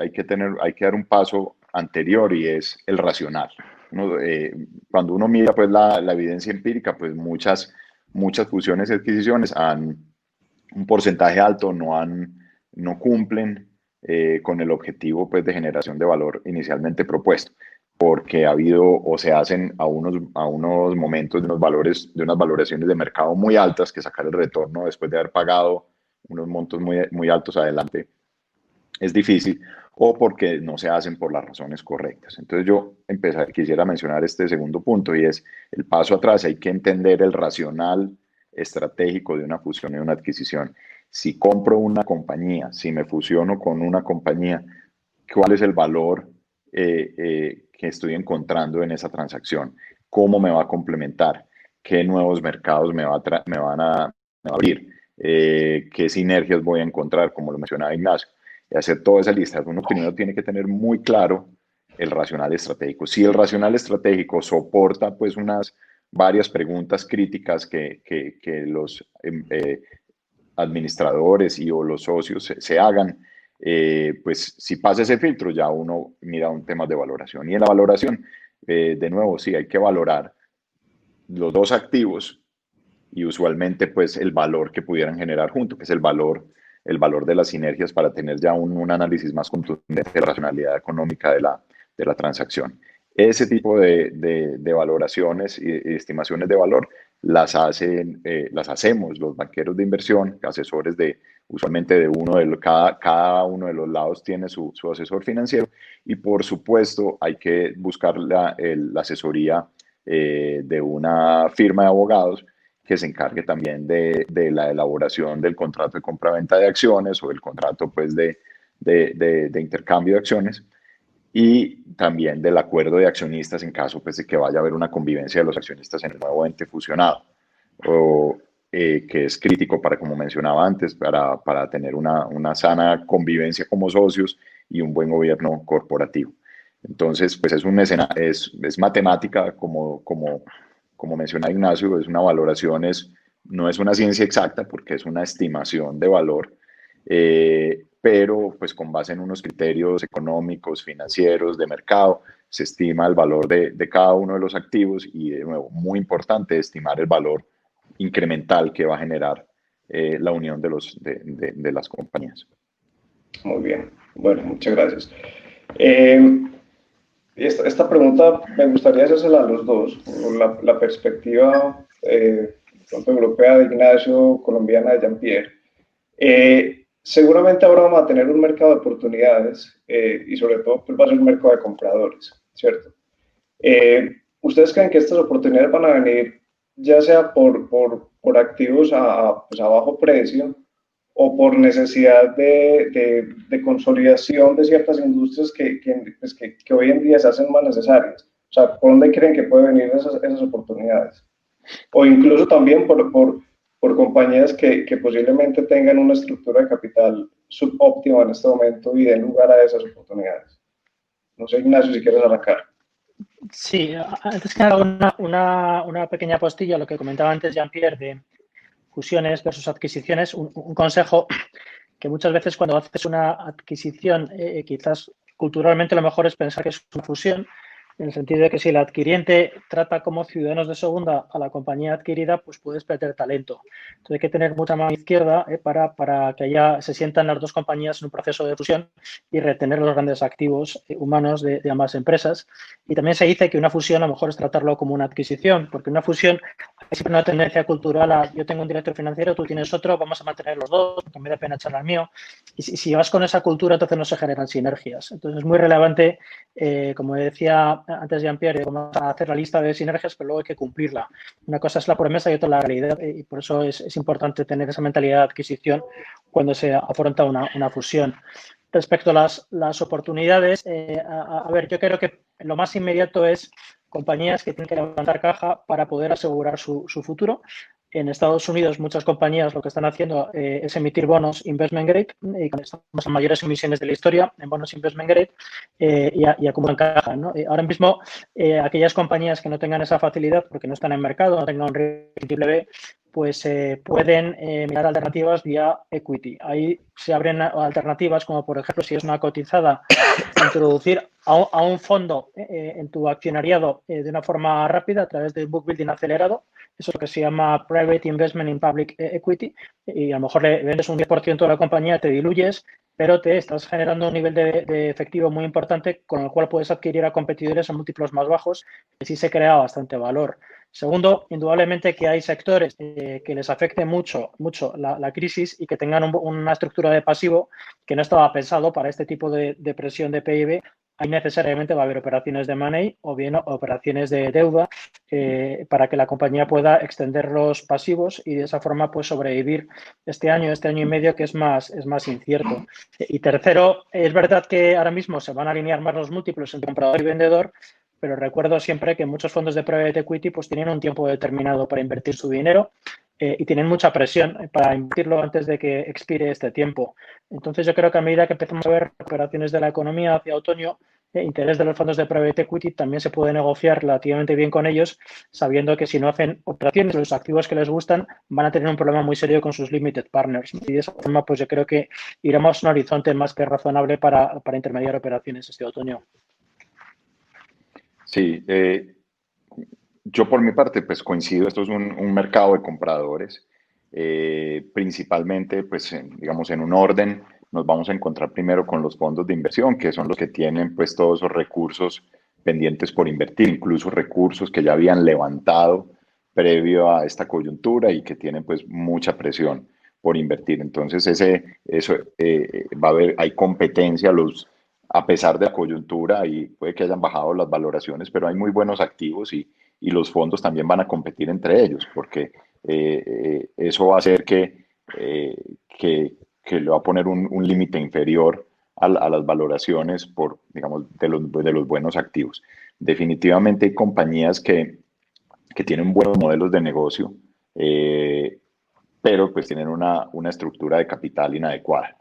dar un paso anterior y es el racional. Cuando uno mira pues la evidencia empírica, pues muchas fusiones y adquisiciones un porcentaje alto no cumplen con el objetivo pues de generación de valor inicialmente propuesto. porque ha habido o se hacen a unos momentos de unos valores, de unas valoraciones de mercado muy altas, que sacar el retorno después de haber pagado unos montos muy altos adelante es difícil, o porque no se hacen por las razones correctas. Entonces yo quisiera mencionar este segundo punto, y es el paso atrás. Hay que entender el racional estratégico de una fusión y una adquisición. Si compro una compañía, si me fusiono con una compañía, ¿cuál es el valor que estoy encontrando en esa transacción? ¿Cómo me va a complementar? ¿Qué nuevos mercados me van a abrir? ¿Qué sinergias voy a encontrar? Como lo mencionaba Ignacio, y hacer toda esa lista. Uno primero tiene que tener muy claro el racional estratégico. Si el racional estratégico soporta pues varias preguntas críticas que los administradores o los socios se hagan, pues si pasa ese filtro, ya uno mira un tema de valoración. Y en la valoración, de nuevo, sí, hay que valorar los dos activos y usualmente pues el valor que pudieran generar junto, que es el valor de las sinergias, para tener ya un análisis más contundente de la racionalidad económica de la transacción. Ese tipo de valoraciones y estimaciones de valor las hacemos los banqueros de inversión, asesores usualmente cada uno de los lados tiene su asesor financiero, y por supuesto hay que buscar la asesoría de una firma de abogados que se encargue también de la elaboración del contrato de compra-venta de acciones, o el contrato pues de intercambio de acciones, y también del acuerdo de accionistas en caso pues de que vaya a haber una convivencia de los accionistas en el nuevo ente fusionado, que es crítico para, como mencionaba antes, para tener una sana convivencia como socios y un buen gobierno corporativo. Entonces, pues es matemática, como menciona Ignacio, es una valoración, no es una ciencia exacta porque es una estimación de valor, pero pues con base en unos criterios económicos, financieros, de mercado, se estima el valor de cada uno de los activos, y de nuevo, muy importante, estimar el valor incremental que va a generar la unión de las compañías. Muy bien, bueno, muchas gracias. Esta pregunta me gustaría hacérsela a los dos, la perspectiva tanto europea de Ignacio, colombiana de Jean-Pierre. Seguramente ahora vamos a tener un mercado de oportunidades y sobre todo pues va a ser un mercado de compradores, ¿cierto? ¿Ustedes creen que estas oportunidades van a venir ya sea por activos pues a bajo precio, o por necesidad de consolidación de ciertas industrias que hoy en día se hacen más necesarias? O sea, ¿por dónde creen que pueden venir esas oportunidades? O incluso también por compañías que posiblemente tengan una estructura de capital subóptima en este momento y den lugar a esas oportunidades. No sé, Ignacio, si quieres arrancar. Sí, antes que nada una pequeña postilla a lo que comentaba antes Jean-Pierre de fusiones versus adquisiciones. Un consejo, que muchas veces cuando haces una adquisición, quizás culturalmente lo mejor es pensar que es una fusión, en el sentido de que si el adquiriente trata como ciudadanos de segunda a la compañía adquirida, pues puedes perder talento. Entonces hay que tener mucha mano izquierda para que se sientan las dos compañías en un proceso de fusión y retener los grandes activos humanos de ambas empresas. Y también se dice que una fusión a lo mejor es tratarlo como una adquisición, porque una fusión hay siempre una tendencia cultural a yo tengo un director financiero, tú tienes otro, vamos a mantener los dos, porque me da pena echar al mío. Y si vas con esa cultura, entonces no se generan sinergias. Entonces es muy relevante, como decía antes Jean-Pierre, vamos a hacer la lista de sinergias, pero luego hay que cumplirla. Una cosa es la promesa y otra la realidad, y por eso es importante tener esa mentalidad de adquisición cuando se afronta una fusión. Respecto a las oportunidades, a ver, yo creo que lo más inmediato es compañías que tienen que levantar caja para poder asegurar su futuro. En Estados Unidos, muchas compañías lo que están haciendo es emitir bonos investment grade, y con las mayores emisiones de la historia en bonos investment grade, y acumulan caja, ¿no? Ahora mismo, aquellas compañías que no tengan esa facilidad porque no están en mercado, no tengan un rating B, pues pueden mirar alternativas vía equity. Ahí se abren alternativas como, por ejemplo, si es una cotizada, introducir a un fondo en tu accionariado de una forma rápida a través del book building acelerado. Eso es lo que se llama Private Investment in Public Equity, y a lo mejor le vendes un 10% de la compañía, te diluyes, pero te estás generando un nivel de efectivo muy importante con el cual puedes adquirir a competidores en múltiplos más bajos, y sí se crea bastante valor. Segundo, indudablemente que hay sectores que les afecte mucho la crisis y que tengan una estructura de pasivo que no estaba pensado para este tipo de presión de PIB. Ahí necesariamente va a haber operaciones de money o bien operaciones de deuda para que la compañía pueda extender los pasivos y de esa forma pues sobrevivir este año y medio, que es más incierto. Y tercero, es verdad que ahora mismo se van a alinear más los múltiplos entre comprador y vendedor, pero recuerdo siempre que muchos fondos de private equity pues tienen un tiempo determinado para invertir su dinero y tienen mucha presión para invertirlo antes de que expire este tiempo. Entonces yo creo que a medida que empezamos a ver operaciones de la economía hacia otoño, interés de los fondos de private equity también se puede negociar relativamente bien con ellos, sabiendo que si no hacen operaciones, los activos que les gustan van a tener un problema muy serio con sus limited partners. Y de esa forma, pues yo creo que iremos a un horizonte más que razonable para intermediar operaciones este otoño. Sí, yo por mi parte pues coincido, esto es un mercado de compradores, principalmente pues digamos en un orden. Nos vamos a encontrar primero con los fondos de inversión, que son los que tienen pues todos esos recursos pendientes por invertir, incluso recursos que ya habían levantado previo a esta coyuntura y que tienen pues mucha presión por invertir. Entonces eso va a haber, hay competencia, a pesar de la coyuntura, y puede que hayan bajado las valoraciones, pero hay muy buenos activos y los fondos también van a competir entre ellos, porque eso va a hacer eh, que le va a poner un límite inferior a las valoraciones por, digamos, de los buenos activos. Definitivamente hay compañías que tienen buenos modelos de negocio, pero pues tienen una estructura de capital inadecuada.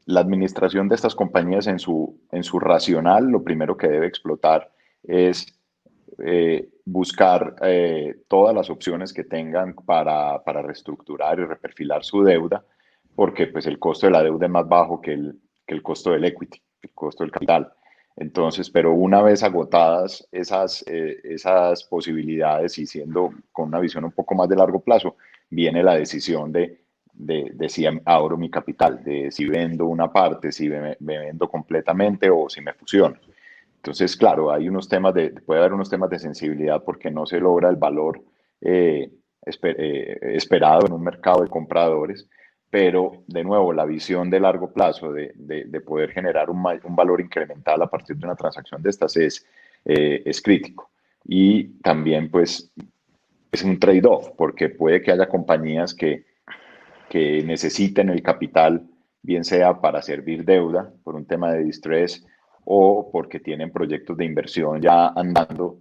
La administración de estas compañías en su racional, lo primero que debe explotar es buscar todas las opciones que tengan para reestructurar y reperfilar su deuda, porque pues el costo de la deuda es más bajo que el costo del equity, el costo del capital. Entonces, pero una vez agotadas esas posibilidades y siendo con una visión un poco más de largo plazo, viene la decisión de si abro mi capital, de si vendo una parte, si me vendo completamente o si me fusiono. Entonces, claro, puede haber unos temas de sensibilidad porque no se logra el valor esperado en un mercado de compradores, pero de nuevo, la visión de largo plazo de poder generar un valor incremental a partir de una transacción de estas es crítico. Y también, pues, es un trade-off, porque puede que haya compañías que necesiten el capital, bien sea para servir deuda por un tema de distress o porque tienen proyectos de inversión ya andando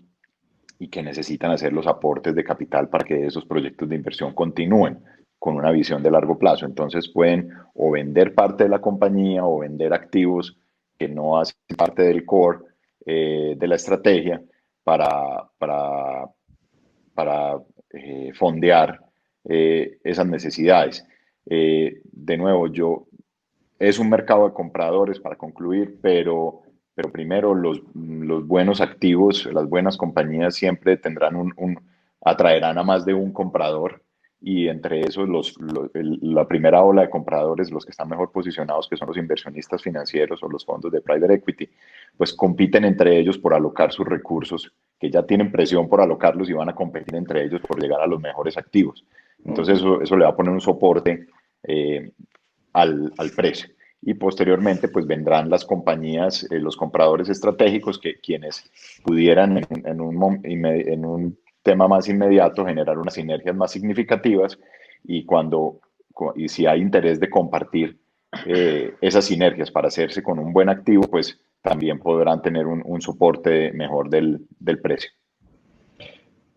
y que necesitan hacer los aportes de capital para que esos proyectos de inversión continúen con una visión de largo plazo. Entonces pueden o vender parte de la compañía o vender activos que no hacen parte del core de la estrategia para fondear esas necesidades. De nuevo, es un mercado de compradores para concluir, pero primero los buenos activos, las buenas compañías siempre tendrán atraerán a más de un comprador y entre esos la primera ola de compradores, los que están mejor posicionados, que son los inversionistas financieros o los fondos de private equity, pues compiten entre ellos por alocar sus recursos, que ya tienen presión por alocarlos y van a competir entre ellos por llegar a los mejores activos. Entonces eso le va a poner un soporte al precio. Y posteriormente, pues vendrán las compañías, los compradores estratégicos, quienes pudieran en un tema más inmediato generar unas sinergias más significativas y si hay interés de compartir esas sinergias para hacerse con un buen activo, pues también podrán tener un soporte mejor del precio.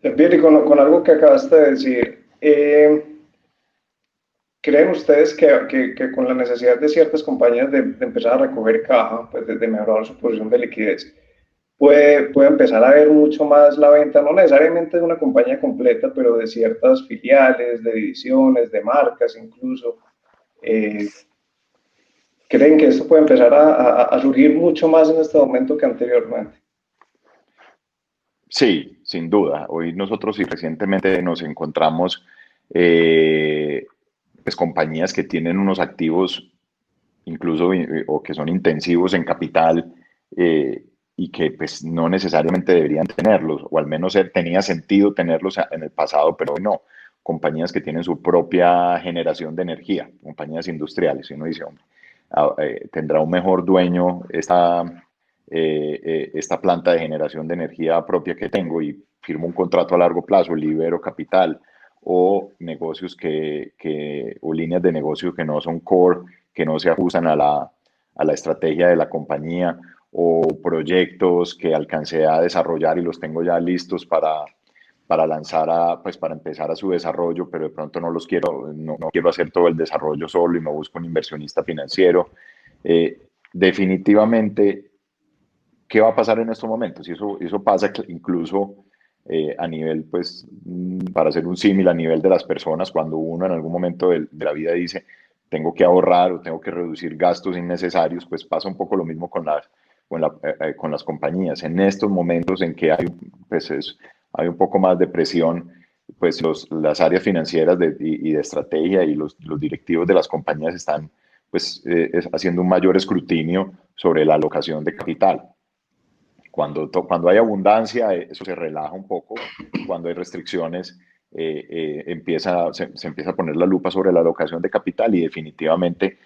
Pierre, con algo que acabaste de decir, ¿creen ustedes que con la necesidad de ciertas compañías de empezar a recoger caja, pues de mejorar su posición de liquidez, puede empezar a ver mucho más la venta, no necesariamente de una compañía completa, pero de ciertas filiales, de divisiones, de marcas incluso? ¿Creen que esto puede empezar a surgir mucho más en este momento que anteriormente? Sí, sin duda. Hoy nosotros y recientemente nos encontramos pues compañías que tienen unos activos incluso o que son intensivos en capital y que pues no necesariamente deberían tenerlos, o al menos tenía sentido tenerlos en el pasado, pero hoy no. Compañías que tienen su propia generación de energía, compañías industriales, y uno dice, hombre, tendrá un mejor dueño esta planta de generación de energía propia que tengo y firmo un contrato a largo plazo, libero capital o negocios o líneas de negocio que no son core, que no se ajustan a la estrategia de la compañía o proyectos que alcancé a desarrollar y los tengo ya listos para lanzar pues para empezar a su desarrollo, pero de pronto no quiero hacer todo el desarrollo solo y me busco un inversionista financiero. Definitivamente, ¿qué va a pasar en estos momentos? Y eso pasa incluso a nivel, pues, para hacer un símil a nivel de las personas, cuando uno en algún momento de la vida dice, tengo que ahorrar o tengo que reducir gastos innecesarios, pues pasa un poco lo mismo con las compañías. En estos momentos en que hay un poco más de presión, pues las áreas financieras y de estrategia y los directivos de las compañías están pues, haciendo un mayor escrutinio sobre la alocación de capital. Cuando hay abundancia, eso se relaja un poco. Cuando hay restricciones, se empieza a poner la lupa sobre la alocación de capital y definitivamente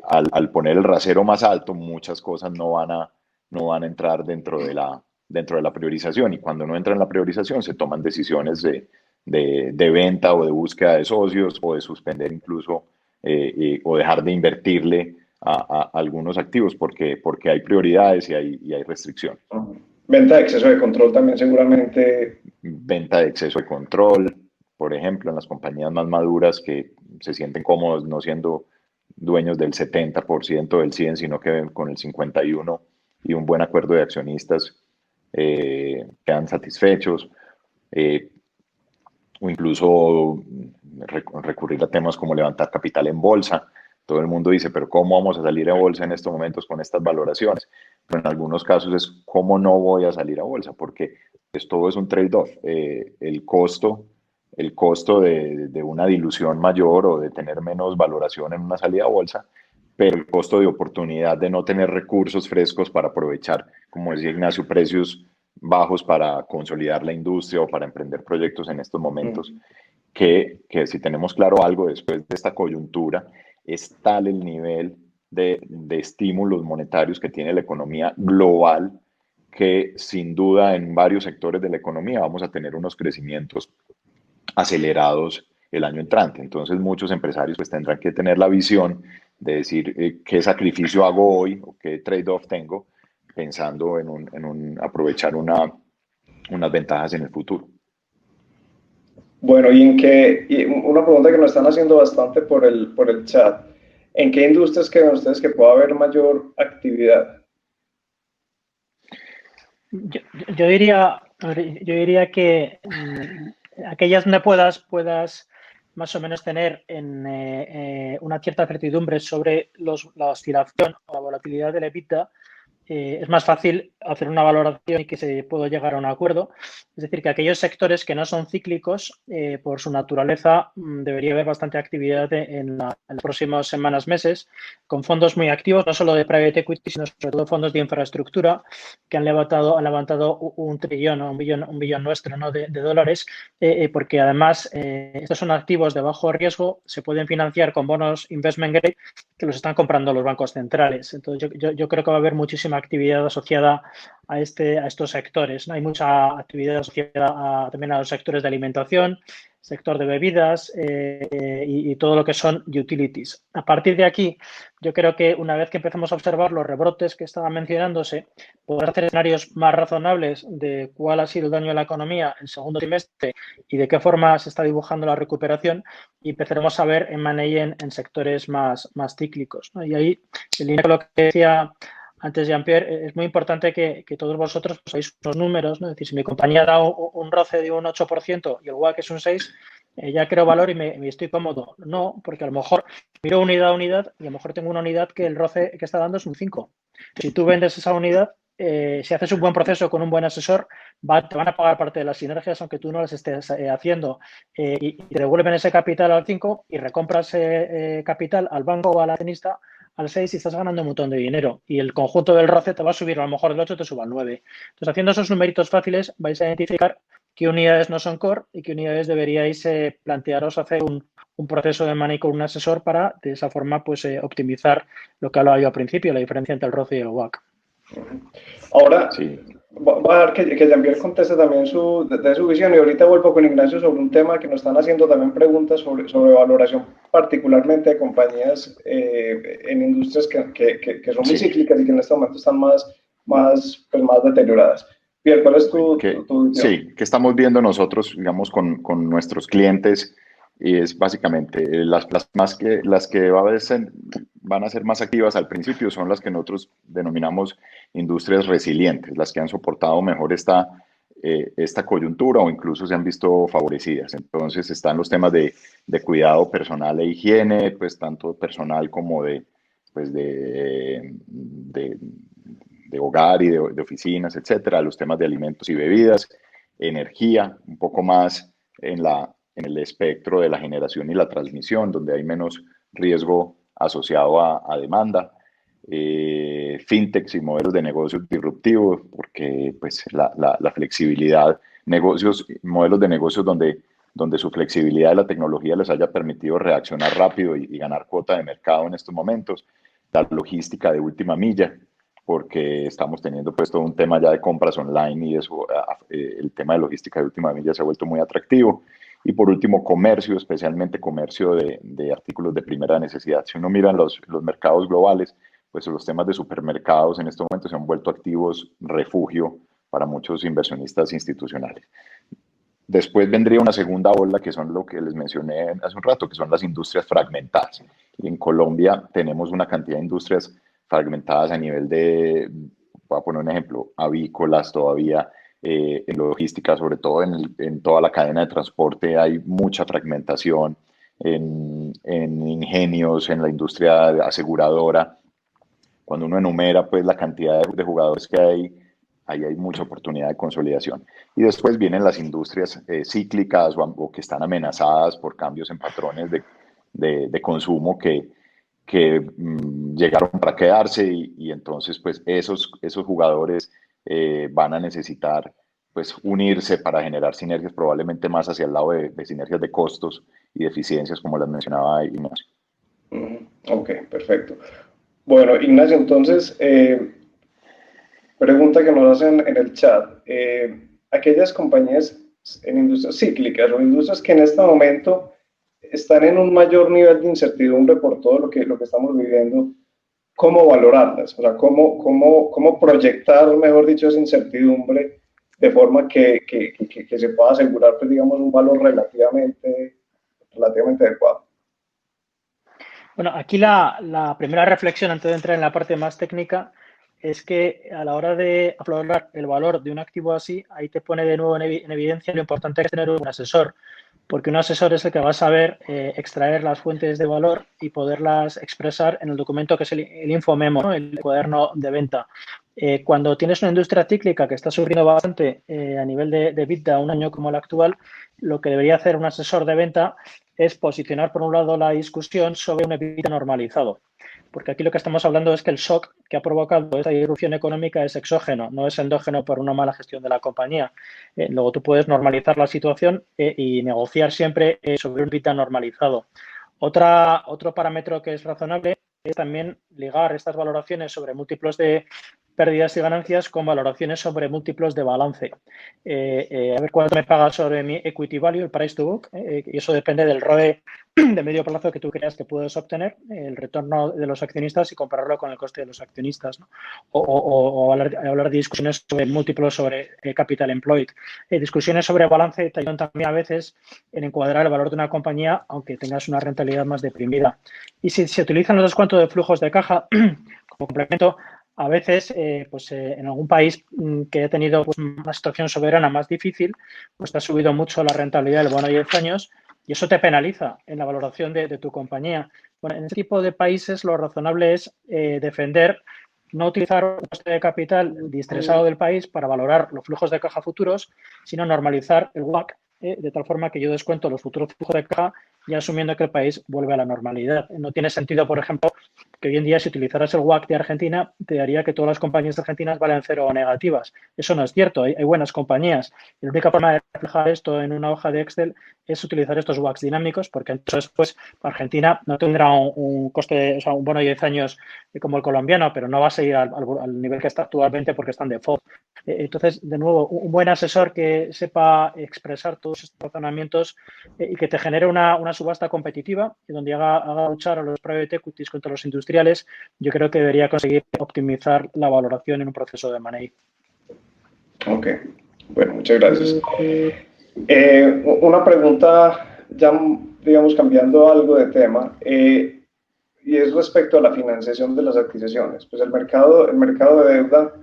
al poner el rasero más alto, muchas cosas no van a entrar dentro de la priorización. Y cuando no entra en la priorización, se toman decisiones de venta o de búsqueda de socios o de suspender incluso o dejar de invertirle a algunos activos porque hay prioridades y hay restricciones. Venta de exceso de control también seguramente. Venta de exceso de control, por ejemplo, en las compañías más maduras que se sienten cómodos no siendo dueños del 70% del 100, sino que con el 51% y un buen acuerdo de accionistas quedan satisfechos. O incluso recurrir a temas como levantar capital en bolsa. Todo el mundo dice, pero ¿cómo vamos a salir a bolsa en estos momentos con estas valoraciones? Pero en algunos casos es, ¿cómo no voy a salir a bolsa? Porque pues, todo es un trade-off. El costo de una dilución mayor o de tener menos valoración en una salida a bolsa, pero el costo de oportunidad de no tener recursos frescos para aprovechar, como decía Ignacio, precios bajos para consolidar la industria o para emprender proyectos en estos momentos, que si tenemos claro algo después de esta coyuntura, es tal el nivel de estímulos monetarios que tiene la economía global que sin duda en varios sectores de la economía vamos a tener unos crecimientos acelerados el año entrante. Entonces muchos empresarios pues tendrán que tener la visión de decir qué sacrificio hago hoy o qué trade-off tengo pensando en aprovechar unas ventajas en el futuro. Bueno, y una pregunta que nos están haciendo bastante por el chat, ¿en qué industrias creen ustedes que pueda haber mayor actividad? Yo diría que aquellas donde puedas más o menos tener una cierta certidumbre sobre la oscilación o la volatilidad del EBITDA, es más fácil hacer una valoración y que se pueda llegar a un acuerdo. Es decir, que aquellos sectores que no son cíclicos, por su naturaleza, debería haber bastante actividad en las próximas semanas, meses, con fondos muy activos, no solo de private equity, sino sobre todo fondos de infraestructura que han levantado un trillón o un billón nuestro, ¿no? de dólares, porque además estos son activos de bajo riesgo, se pueden financiar con bonos investment grade que los están comprando los bancos centrales. Entonces, yo creo que va a haber muchísima actividad asociada a estos sectores, ¿no? Hay mucha actividad asociada también a los sectores de alimentación, sector de bebidas y todo lo que son utilities. A partir de aquí, yo creo que una vez que empecemos a observar los rebrotes que estaban mencionándose, podrás hacer escenarios más razonables de cuál ha sido el daño a la economía en el segundo trimestre y de qué forma se está dibujando la recuperación y empezaremos a ver en sectores más cíclicos, ¿no? Y ahí, en línea con lo que decía antes Jean-Pierre, es muy importante que todos vosotros veáis unos números, ¿no? Es decir, si mi compañía da un roce de un 8% y el WACC es un 6%, ya creo valor y me estoy cómodo. No, porque a lo mejor miro unidad a unidad y a lo mejor tengo una unidad que el ROCE que está dando es un 5. Si tú vendes esa unidad, si haces un buen proceso con un buen asesor, te van a pagar parte de las sinergias, aunque tú no las estés haciendo, y te devuelven ese capital al 5 y recompras capital al banco o al accionista al 6 y estás ganando un montón de dinero. Y el conjunto del ROCE te va a subir, a lo mejor del 8 te suba al 9. Entonces, haciendo esos numeritos fáciles, vais a identificar qué unidades no son core y qué unidades deberíais plantearos hacer un proceso de money con un asesor para, de esa forma, pues optimizar lo que hablaba yo al principio, la diferencia entre el ROCE y el WACC. Ahora, Sí. va a dar que Jean-Pierre conteste también de su visión, y ahorita vuelvo con Ignacio sobre un tema que nos están haciendo también preguntas sobre valoración, particularmente de compañías en industrias que son muy cíclicas y que en este momento están más deterioradas. Pierre, ¿cuál es tu visión? Sí, que estamos viendo nosotros, digamos, con nuestros clientes, y es básicamente las que van a ser más activas al principio son las que nosotros denominamos industrias resilientes, las que han soportado mejor esta coyuntura o incluso se han visto favorecidas. Entonces están los temas de cuidado personal e higiene, pues tanto personal como de hogar y de oficinas, etcétera, los temas de alimentos y bebidas, energía, un poco más en el espectro de la generación y la transmisión, donde hay menos riesgo asociado a demanda, fintechs y modelos de negocios disruptivos, porque pues la flexibilidad, modelos de negocios donde su flexibilidad de la tecnología les haya permitido reaccionar rápido y ganar cuota de mercado en estos momentos, la logística de última milla, porque estamos teniendo pues todo un tema ya de compras online y eso, el tema de logística de última milla se ha vuelto muy atractivo. Y por último, comercio, especialmente comercio de artículos de primera necesidad. Si uno mira los mercados globales, pues los temas de supermercados en estos momentos se han vuelto activos refugio para muchos inversionistas institucionales. Después vendría una segunda ola, que son lo que les mencioné hace un rato, que son las industrias fragmentadas. Y en Colombia tenemos una cantidad de industrias fragmentadas a nivel voy a poner un ejemplo, avícolas todavía, en logística, sobre todo en toda la cadena de transporte hay mucha fragmentación, en ingenios, en la industria aseguradora. Cuando uno enumera pues la cantidad de jugadores que hay, ahí hay mucha oportunidad de consolidación. Y después vienen las industrias cíclicas o que están amenazadas por cambios en patrones de consumo que llegaron para quedarse y entonces pues esos jugadores van a necesitar pues unirse para generar sinergias probablemente más hacia el lado de sinergias de costos y de eficiencias como las mencionaba Ignacio. Ok, perfecto. Bueno, Ignacio, entonces, pregunta que nos hacen en el chat. Aquellas compañías en industrias cíclicas o industrias que en este momento están en un mayor nivel de incertidumbre por todo lo que estamos viviendo, ¿cómo valorarlas? O sea, ¿cómo proyectar, mejor dicho, esa incertidumbre de forma que se pueda asegurar, pues, digamos, un valor relativamente adecuado? Bueno, aquí la primera reflexión antes de entrar en la parte más técnica es que a la hora de aflorar el valor de un activo así, ahí te pone de nuevo en evidencia lo importante que es tener un asesor, porque un asesor es el que va a saber extraer las fuentes de valor y poderlas expresar en el documento que es el infomemo, ¿no? El cuaderno de venta. Cuando tienes una industria cíclica que está sufriendo bastante a nivel de EBITDA un año como el actual, lo que debería hacer un asesor de venta es posicionar, por un lado, la discusión sobre un EBITDA normalizado. Porque aquí lo que estamos hablando es que el shock que ha provocado esta irrupción económica es exógeno, no es endógeno por una mala gestión de la compañía. Luego tú puedes normalizar la situación y negociar siempre sobre un EBITDA normalizado. Otro parámetro que es razonable es también ligar estas valoraciones sobre múltiplos de pérdidas y ganancias con valoraciones sobre múltiplos de balance. A ver cuánto me paga sobre mi equity value, el price to book, y eso depende del ROE de medio plazo que tú creas que puedes obtener, el retorno de los accionistas y compararlo con el coste de los accionistas, ¿no? O hablar de discusiones sobre múltiplos sobre capital employed. Discusiones sobre balance te ayudan también a veces en encuadrar el valor de una compañía, aunque tengas una rentabilidad más deprimida. Y si se utilizan los descuentos de flujos de caja como complemento, a veces, en algún país que ha tenido pues, una situación soberana más difícil, pues ha subido mucho la rentabilidad del bono de 10 años y eso te penaliza en la valoración de tu compañía. Bueno, en este tipo de países lo razonable es defender, no utilizar un coste de capital diestresado del país para valorar los flujos de caja futuros, sino normalizar el WACC de tal forma que yo descuento los futuros flujos de caja y asumiendo que el país vuelve a la normalidad. No tiene sentido, por ejemplo, que hoy en día si utilizaras el WACC de Argentina te daría que todas las compañías argentinas valen cero o negativas. Eso no es cierto, hay buenas compañías. Y la única forma de reflejar esto en una hoja de Excel es utilizar estos WACCs dinámicos, porque entonces pues Argentina no tendrá un coste, o sea, un bono de 10 años como el colombiano, pero no va a seguir al nivel que está actualmente porque está en default. Entonces, de nuevo, un buen asesor que sepa expresar todos estos razonamientos y que te genere una subasta competitiva y donde haga luchar a los private equities contra los industriales, yo creo que debería conseguir optimizar la valoración en un proceso de M&A. Ok, bueno, muchas gracias. Una pregunta, ya digamos cambiando algo de tema, y es respecto a la financiación de las adquisiciones. Pues el mercado de deuda,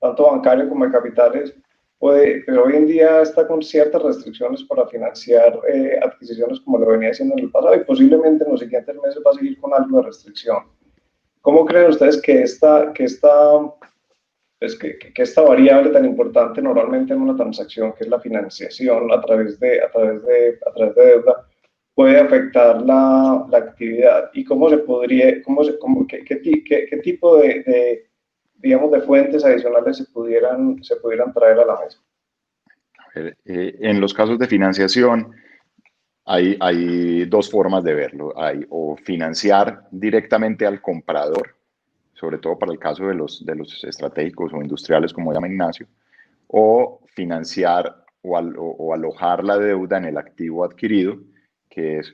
tanto bancario como de capitales, pero hoy en día está con ciertas restricciones para financiar adquisiciones como lo venía haciendo en el pasado y posiblemente en los siguientes meses va a seguir con algo de restricción. ¿Cómo creen ustedes que esta variable tan importante normalmente en una transacción, que es la financiación a través de deuda, puede afectar la actividad? ¿Y cómo se podría, qué tipo digamos, de fuentes adicionales se pudieran traer a la mesa? En los casos de financiación hay dos formas de verlo. Hay o financiar directamente al comprador, sobre todo para el caso de los estratégicos o industriales, como llama Ignacio, o financiar o alojar la deuda en el activo adquirido, que es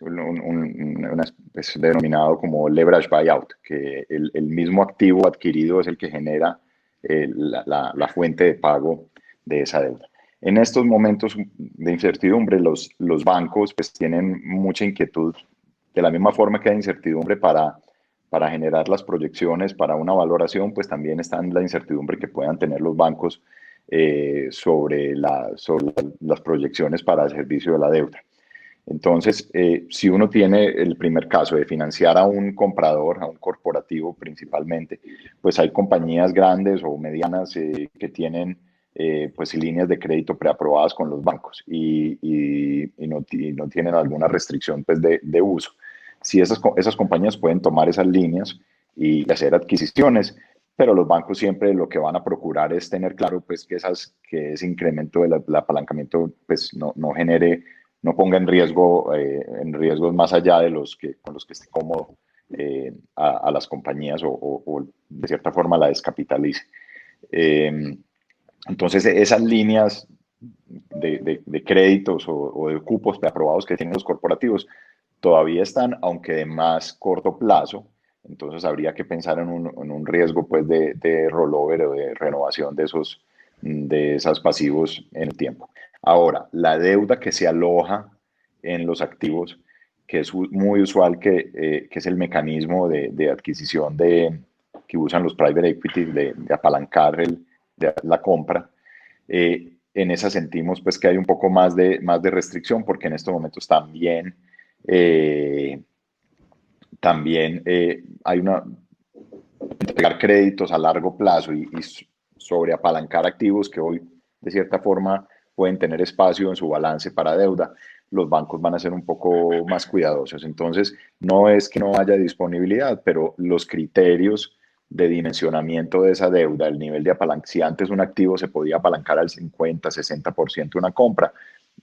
denominado como leverage buyout, que el mismo activo adquirido es el que genera la fuente de pago de esa deuda. En estos momentos de incertidumbre, los bancos pues tienen mucha inquietud, de la misma forma que hay incertidumbre para generar las proyecciones para una valoración, pues también está la incertidumbre que puedan tener los bancos sobre las proyecciones para el servicio de la deuda. Entonces, si uno tiene el primer caso de financiar a un comprador, a un corporativo principalmente, pues hay compañías grandes o medianas que tienen pues líneas de crédito preaprobadas con los bancos y no tienen alguna restricción pues, de uso. Si esas compañías pueden tomar esas líneas y hacer adquisiciones, pero los bancos siempre lo que van a procurar es tener claro pues, que ese incremento del apalancamiento pues, no ponga en riesgos más allá de con los que esté cómodo a las compañías o de cierta forma la descapitalice. Entonces, esas líneas de créditos o de cupos preaprobados que tienen los corporativos todavía están, aunque de más corto plazo. Entonces, habría que pensar en un riesgo pues, de rollover o de renovación de esos pasivos en el tiempo. Ahora, la deuda que se aloja en los activos, que es muy usual que es el mecanismo de adquisición que usan los private equity de apalancar la compra, en esa sentimos pues que hay un poco más de restricción porque en estos momentos también hay entregar créditos a largo plazo y sobreapalancar activos que hoy de cierta forma pueden tener espacio en su balance para deuda. Los bancos van a ser un poco más cuidadosos. Entonces, no es que no haya disponibilidad, pero los criterios de dimensionamiento de esa deuda, el nivel de apalancamiento, si antes un activo se podía apalancar al 50, 60% una compra,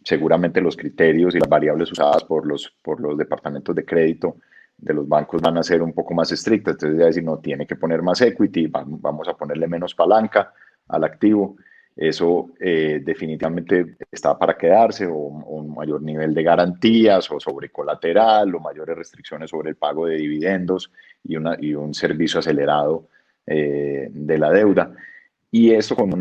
seguramente los criterios y las variables usadas por los departamentos de crédito de los bancos van a ser un poco más estrictas. Entonces, ya decir, no, tiene que poner más equity, vamos a ponerle menos palanca al activo. Eso definitivamente está para quedarse, o un mayor nivel de garantías, o sobre colateral, o mayores restricciones sobre el pago de dividendos y un servicio acelerado de la deuda. Y eso con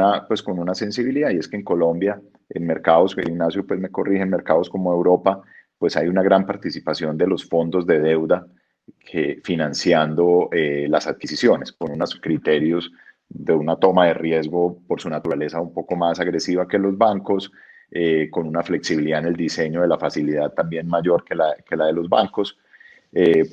una sensibilidad, y es que en Colombia, en mercados, Ignacio pues me corrige, en mercados como Europa, pues hay una gran participación de los fondos de deuda financiando las adquisiciones, con unos criterios de una toma de riesgo por su naturaleza un poco más agresiva que los bancos, con una flexibilidad en el diseño de la facilidad también mayor que la de los bancos,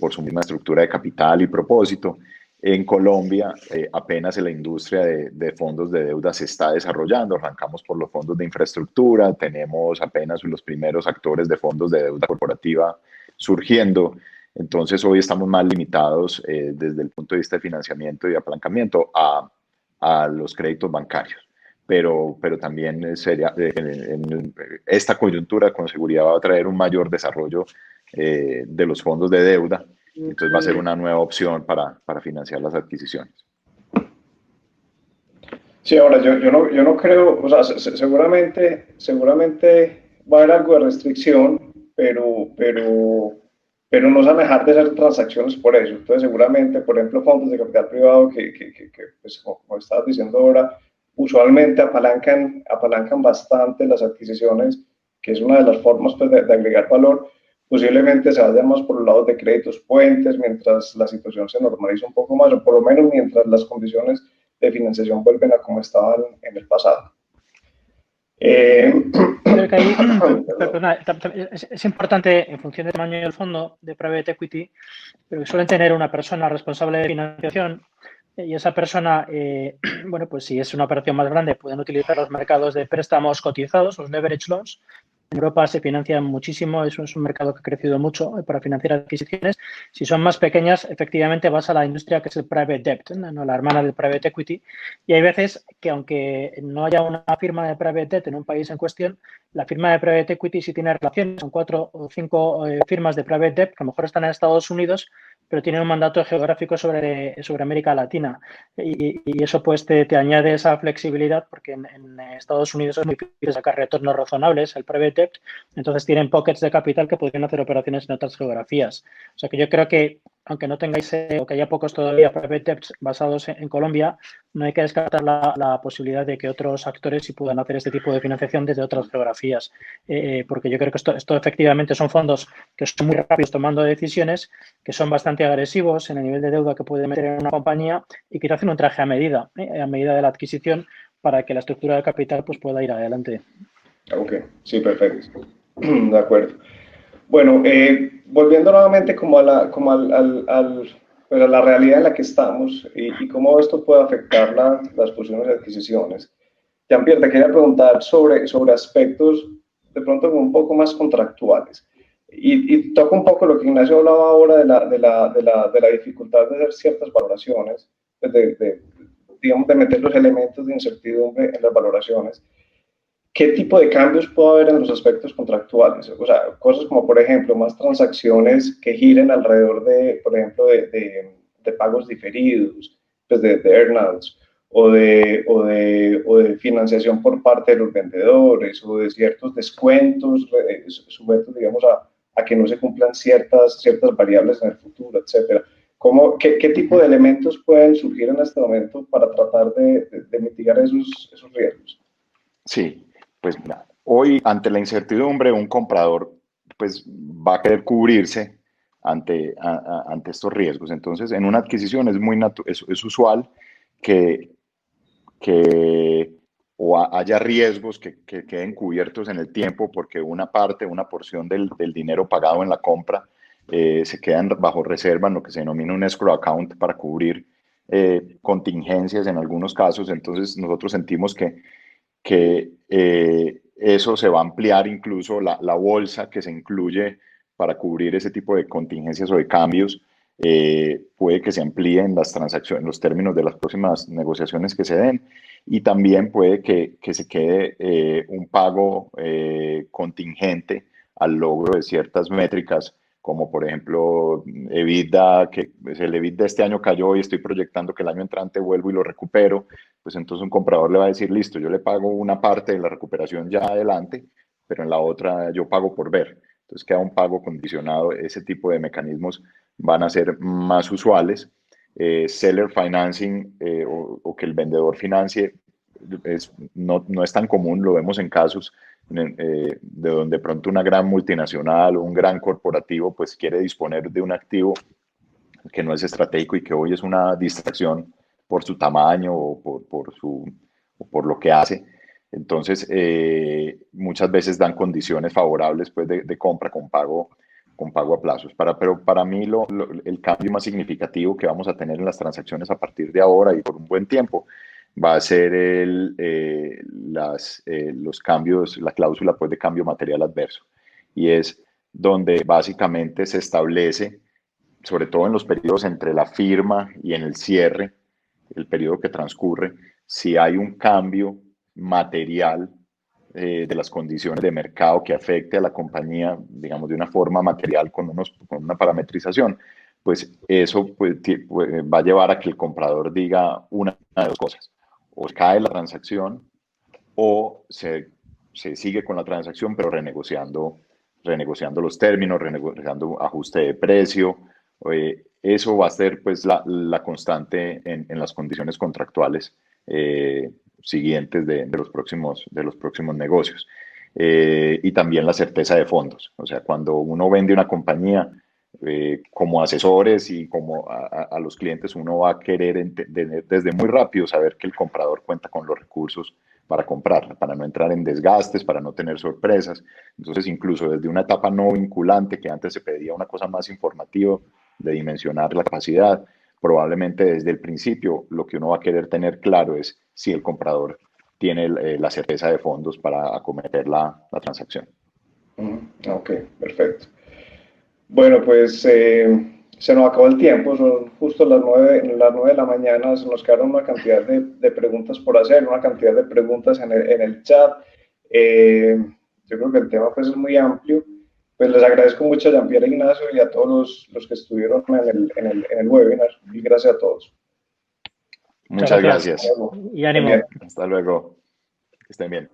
por su misma estructura de capital y propósito. En Colombia, apenas la industria de fondos de deuda se está desarrollando. Arrancamos por los fondos de infraestructura, tenemos apenas los primeros actores de fondos de deuda corporativa surgiendo. Entonces, hoy estamos más limitados desde el punto de vista de financiamiento y apalancamiento a los créditos bancarios. Pero también en esta coyuntura con seguridad va a traer un mayor desarrollo de los fondos de deuda. Entonces va a ser una nueva opción para financiar las adquisiciones. Sí, ahora yo no creo, o sea, seguramente va a haber algo de restricción, pero no se van a dejar de hacer transacciones por eso. Entonces seguramente, por ejemplo, fondos de capital privado que pues, como estabas diciendo ahora, usualmente apalancan bastante las adquisiciones, que es una de las formas pues, de agregar valor. Posiblemente se vayan más por los lados de créditos puentes mientras la situación se normaliza un poco más, o por lo menos mientras las condiciones de financiación vuelven a como estaban en el pasado. Creo que ahí, perdona, es importante, en función del tamaño del fondo de private equity, pero que suelen tener una persona responsable de financiación y esa persona, bueno, pues si es una operación más grande, pueden utilizar los mercados de préstamos cotizados, los leverage loans. En Europa se financian muchísimo, es un mercado que ha crecido mucho para financiar adquisiciones. Si son más pequeñas, efectivamente vas a la industria que es el private debt, ¿no? La hermana del private equity. Y hay veces que aunque no haya una firma de private debt en un país en cuestión, la firma de private equity sí tiene relaciones con 4 o 5 firmas de private debt que a lo mejor están en Estados Unidos, pero tienen un mandato geográfico sobre América Latina. Y eso pues te añade esa flexibilidad porque en Estados Unidos es muy difícil sacar retornos razonables al private debt, entonces tienen pockets de capital que podrían hacer operaciones en otras geografías. O sea que yo creo que aunque no tengáis o que haya pocos todavía private debts basados en Colombia, no hay que descartar la posibilidad de que otros actores sí puedan hacer este tipo de financiación desde otras geografías, porque yo creo que esto efectivamente son fondos que son muy rápidos tomando decisiones, que son bastante agresivos en el nivel de deuda que puede meter en una compañía y que hacen un traje a medida de la adquisición para que la estructura de capital pues, pueda ir adelante. Ok, sí, perfecto. De acuerdo. Bueno, volviendo nuevamente como a la realidad en la que estamos y cómo esto puede afectar las fusiones y adquisiciones. Jean-Pierre, te quería preguntar sobre aspectos de pronto un poco más contractuales. Y toco un poco lo que Ignacio hablaba ahora de la dificultad de hacer ciertas valoraciones, digamos, de meter los elementos de incertidumbre en las valoraciones. ¿Qué tipo de cambios puede haber en los aspectos contractuales? O sea, cosas como, por ejemplo, más transacciones que giren alrededor de, por ejemplo, de pagos diferidos, pues de earnouts, o de financiación por parte de los vendedores, o de ciertos descuentos sujetos, digamos, a que no se cumplan ciertas variables en el futuro, etcétera. ¿Qué tipo de elementos pueden surgir en este momento para tratar de mitigar esos riesgos? Sí, pues hoy ante la incertidumbre un comprador pues va a querer cubrirse ante estos riesgos. Entonces, en una adquisición es usual que haya riesgos que queden cubiertos en el tiempo porque una porción del dinero pagado en la compra se quedan bajo reserva en lo que se denomina un escrow account para cubrir contingencias en algunos casos. Entonces, nosotros sentimos que eso se va a ampliar, incluso la bolsa que se incluye para cubrir ese tipo de contingencias o de cambios, puede que se amplíen las transacciones, los términos de las próximas negociaciones que se den, y también puede que se quede un pago contingente al logro de ciertas métricas, como por ejemplo EBITDA, que el EBITDA este año cayó y estoy proyectando que el año entrante vuelvo y lo recupero. Pues entonces un comprador le va a decir, listo, yo le pago una parte de la recuperación ya adelante, pero en la otra yo pago por ver. Entonces queda un pago condicionado. Ese tipo de mecanismos van a ser más usuales. Seller financing o que el vendedor financie no es tan común, lo vemos en casos de donde pronto una gran multinacional o un gran corporativo pues quiere disponer de un activo que no es estratégico y que hoy es una distracción por su tamaño o por lo que hace. Entonces, muchas veces dan condiciones favorables pues, de compra con pago a plazos. Pero para mí el cambio más significativo que vamos a tener en las transacciones a partir de ahora y por un buen tiempo va a ser los cambios, la cláusula pues, de cambio material adverso. Y es donde básicamente se establece, sobre todo en los periodos entre la firma y en el cierre, el periodo que transcurre, si hay un cambio material de las condiciones de mercado que afecte a la compañía, digamos, de una forma material con una parametrización, pues eso pues, va a llevar a que el comprador diga una de dos cosas. O cae la transacción o se sigue con la transacción, pero renegociando los términos, renegociando ajuste de precio. Eso va a ser pues, la constante en las condiciones contractuales siguientes de los próximos negocios. Y también la certeza de fondos. O sea, cuando uno vende una compañía, como asesores y como a los clientes, uno va a querer desde muy rápido saber que el comprador cuenta con los recursos para comprarla, para no entrar en desgastes, para no tener sorpresas. Entonces, incluso desde una etapa no vinculante, que antes se pedía una cosa más informativa de dimensionar la capacidad, probablemente desde el principio lo que uno va a querer tener claro es si el comprador tiene la certeza de fondos para acometer la transacción. Ok, perfecto. Bueno, pues se nos acabó el tiempo, son justo las 9 de la mañana, se nos quedaron una cantidad de preguntas por hacer, una cantidad de preguntas en el chat. Yo creo que el tema pues, es muy amplio. Pues les agradezco mucho a Jean-Pierre, Ignacio y a todos los que estuvieron en el webinar. Y gracias a todos. Muchas gracias. Y ánimo. Hasta luego. Que estén bien.